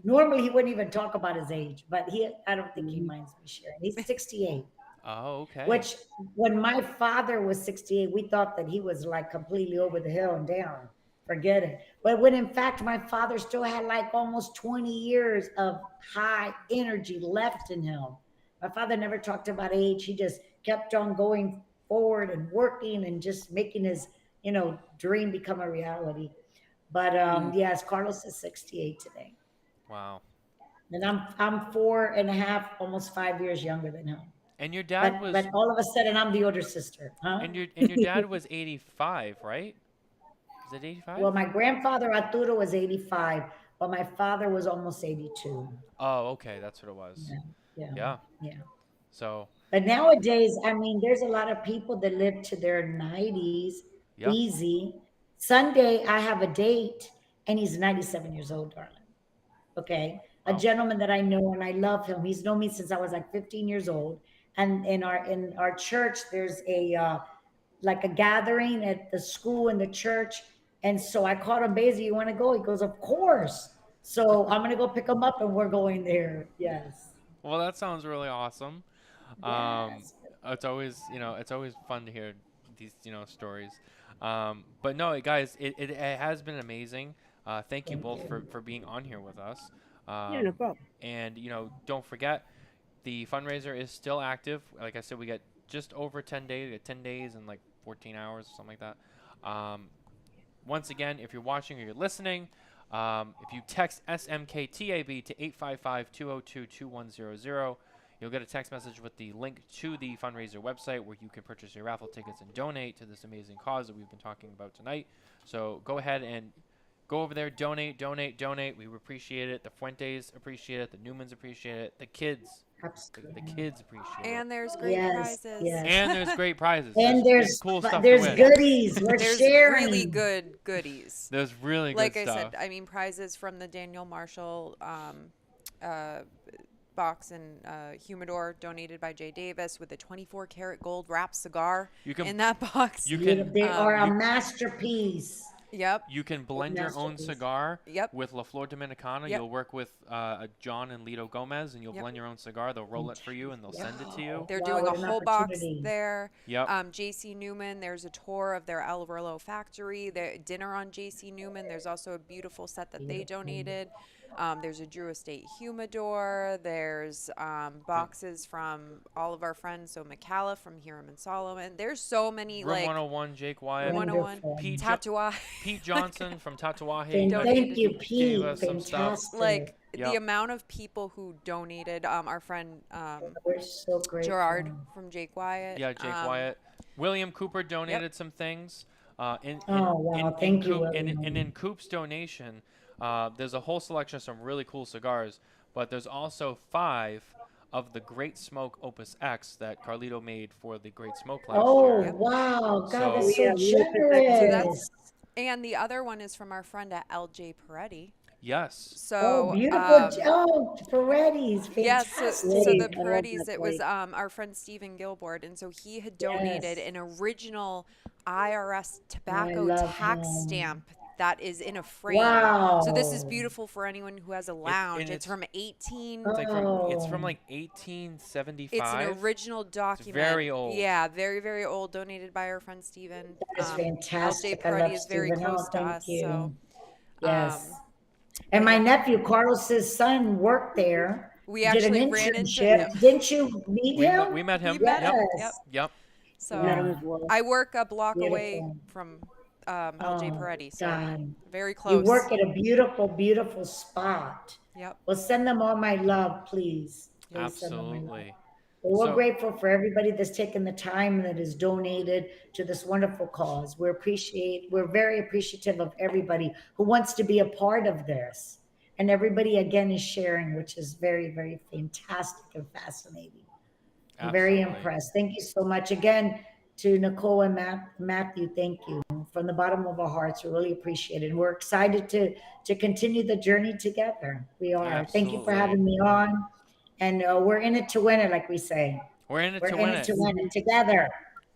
Normally, he wouldn't even talk about his age, but I don't think he minds me sharing. He's 68, Oh, okay. which when my father was 68, we thought that he was like completely over the hill and down. Forget it. But when in fact, my father still had like almost 20 years of high energy left in him. My father never talked about age. He just kept on going forward and working and just making his, dream become a reality. But yes, Carlos is 68 today. Wow. And I'm 4.5, almost 5 years younger than him. And your dad But all of a sudden I'm the older sister, huh? and your dad was 85, right? Is it 85? Well, my grandfather Arturo was 85, but my father was almost 82. Oh, okay, that's what it was. Yeah, Yeah. yeah. So, But nowadays, I mean, there's a lot of people that live to their 90s yeah. easy. Sunday, I have a date, and he's 97 years old, darling. Okay. A Wow. gentleman that I know and I love him. He's known me since I was like 15 years old. And in our church, there's like a gathering at the school and the church. And so I called him, Basil, you want to go? He goes, of course. So I'm going to go pick him up and we're going there. Yes. Well, that sounds really awesome. Yes. It's always, it's always fun to hear these, stories. But no, guys, it has been amazing. Thank you Thank both you. for being on here with us. Yeah, no problem. And, don't forget, the fundraiser is still active. Like I said, we got just over 10 days. We got 10 days and like 14 hours, something like that. Once again, if you're watching or you're listening, if you text SMKTAB to 855-202-2100, you'll get a text message with the link to the fundraiser website where you can purchase your raffle tickets and donate to this amazing cause that we've been talking about tonight. So go ahead and go over there, donate. We appreciate it. The Fuentes appreciate it. The Newmans appreciate it. The kids. Absolutely. The kids appreciate it. And there's great Yes, prizes. yes. And there's great prizes. And there's cool stuff there's to win. goodies. We're There's sharing. really good goodies. There's really good Like stuff. I said, I mean, prizes from the Daniel Marshall box and humidor donated by Jay Davis with a 24-karat gold wrapped cigar in that box. They are a masterpiece. Yep. You can blend your own cigar with La Flor Dominicana. Yep. You'll work with John and Lito Gomez, and you'll blend your own cigar. They'll roll it for you, and they'll send it to you. They're doing a what an whole box opportunity. there. Yep. JC Newman, there's a tour of their El Verlo factory. Dinner on JC Newman. There's also a beautiful set that they donated. There's a Drew Estate humidor. There's boxes from all of our friends. So McCalla from Hiram and Solomon. There's so many Room like 101, Jake Wyatt. 101 Pete, Tatuaje. Pete Johnson from Tatuaje. Thank you, gave Pete. us some stuff. Fantastic. Like Yep. the amount of people who donated. Our friend We're so grateful. Gerard from Jake Wyatt. Yeah, Jake Wyatt. William Cooper donated some things. Thank you, William. And in Coop's donation, there's a whole selection of some really cool cigars, but there's also 5 of the Great Smoke Opus X that Carlito made for the Great Smoke last year. Wow. God, So- that's so Yeah, generous. And the other one is from our friend at LJ Peretti. Yes. So Beautiful. Peretti's. yes, Fantastic. so the I love Perettis, that it was place. our friend Stephen Gilboard, and so he had donated an original IRS tobacco love tax him. stamp that is in a frame. Wow. So this is beautiful for anyone who has a lounge. and It's from 18. It's from like 1875. It's an original document. very old. Yeah, very, very old. Donated by our friend Stephen. That's fantastic. LJ I Peretti love is very Stephen. close to Thank us. you. So Yes. And my nephew, Carlos's son, worked there. we did an actually ran into internship. him. Didn't you meet him? We met him. We met him. Yes. Yep. So Met him as well. I work a block away Beautiful. from LJ Peretti, so God. very You close. work at a beautiful, beautiful spot. Yep. Well, send them all my love, please. Please send them my love. Absolutely. Well, we're So- grateful for everybody that's taken the time and that is donated to this wonderful cause. We're very appreciative of everybody who wants to be a part of this. And everybody again is sharing, which is very, very fantastic and fascinating. I'm very Absolutely. impressed. Thank you so much. Again, to Nicole and Matthew, thank you. From the bottom of our hearts, we really appreciate it. And we're excited to continue the journey together. We are. Thank you for Absolutely. having me on. And we're in it to win it, like we say. We're in it We're to in win it it. to win it together.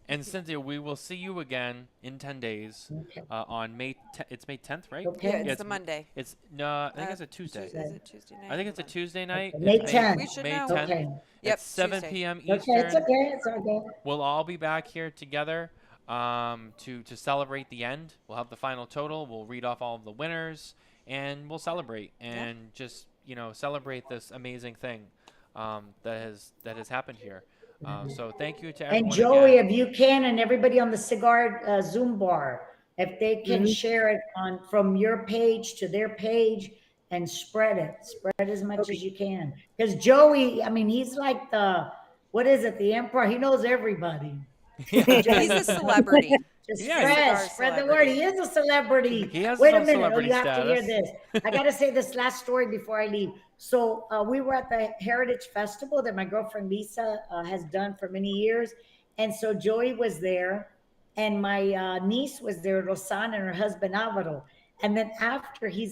And Cynthia, we will see you again in 10 days Okay. on it's May 10th, right? Okay. Yeah, it's Yeah, the Monday. It's no, I think it's a Tuesday. Is it Tuesday night? I think it's a Tuesday night. May It's 10th. We should May know. 10th. Okay. Yep, At 7 Tuesday. p.m. Okay, Eastern. it's okay. It's okay. We'll all be back here together to celebrate the end. We'll have the final total. We'll read off all of the winners, and we'll celebrate and just celebrate this amazing thing that has happened here. So thank you to everyone. And Joey, again. if you can, and everybody on the cigar Zoom bar, if they can share it on from your page to their page and spread as much as you can. Because Joey, I mean, he's like what is it, the emperor? He knows everybody. He's a celebrity. Just Yeah, spread the word. He is a celebrity. He has Wait his a own minute. Oh, celebrity you have to hear status. this. I got to say this last story before I leave. So we were at the Heritage Festival that my girlfriend Lisa has done for many years. And so Joey was there and my niece was there, Rosana, and her husband Alvaro. And then after he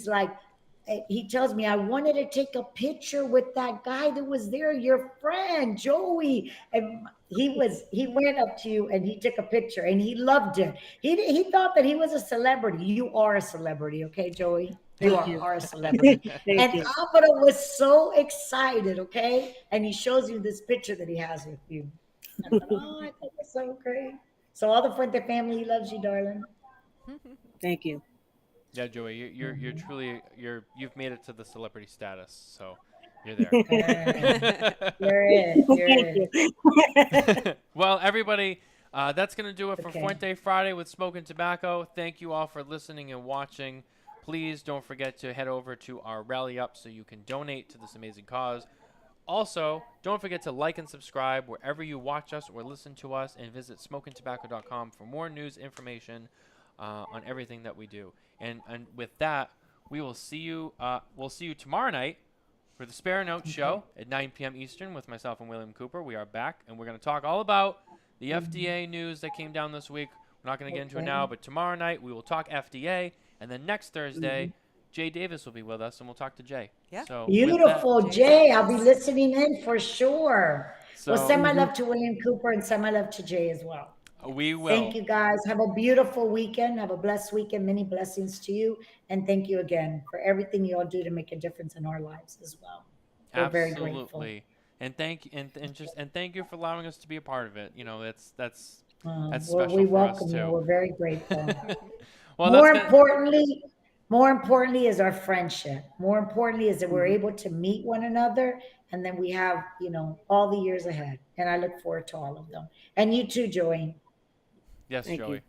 tells me, I wanted to take a picture with that guy that was there, your friend, Joey. And he went up to you and he took a picture and he loved it. He thought that he was a celebrity. You are a celebrity, okay, Joey? You are a celebrity. And Alvaro was so excited, okay? And he shows you this picture that he has with you. I thought, oh, I think it's so great. So all the Fuente family loves you, darling. Thank you. Yeah, Joey, you're truly you've made it to the celebrity status, so you're there. You're it. Well, everybody, that's gonna do it for Fuente Friday with Smokin Tabacco. Thank you all for listening and watching. Please don't forget to head over to our Rally Up so you can donate to this amazing cause. Also, don't forget to like and subscribe wherever you watch us or listen to us, and visit smokintabacco.com for more news, information on everything that we do. And with that, we will see you. We'll see you tomorrow night for the Spare Note show at 9 p.m. Eastern with myself and William Cooper. We are back, and we're going to talk all about the FDA news that came down this week. We're not going to get into it now, but tomorrow night we will talk FDA, and then next Thursday, Jay Davis will be with us, and we'll talk to Jay. Yeah. So beautiful, Jay. I'll be listening in for sure. So, Well, send my love to William Cooper and send my love to Jay as well. We will. Thank you, guys. Have a beautiful weekend. Have a blessed weekend. Many blessings to you. And thank you again for everything you all do to make a difference in our lives as well. We're very grateful. Absolutely. And thank you for allowing us to be a part of it. That's special we for welcome us you. too. We're very grateful. Well, more importantly is our friendship. More importantly is that we're able to meet one another, and then we have all the years ahead. And I look forward to all of them. And you too, Joey. Yes, Thank Joey. you.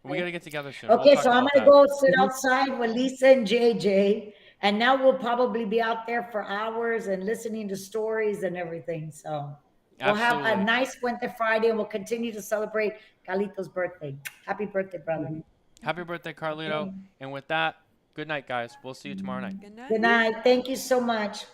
We got to get together soon. Okay, We'll so I'm talk going to about go sit outside with Lisa and JJ. And now we'll probably be out there for hours and listening to stories and everything. So we'll have a Absolutely. nice Fuente Friday, and we'll continue to celebrate Carlito's birthday. Happy birthday, brother. Happy birthday, Carlito. And with that, good night, guys. We'll see you tomorrow night. Good night. Good night. Thank you so much.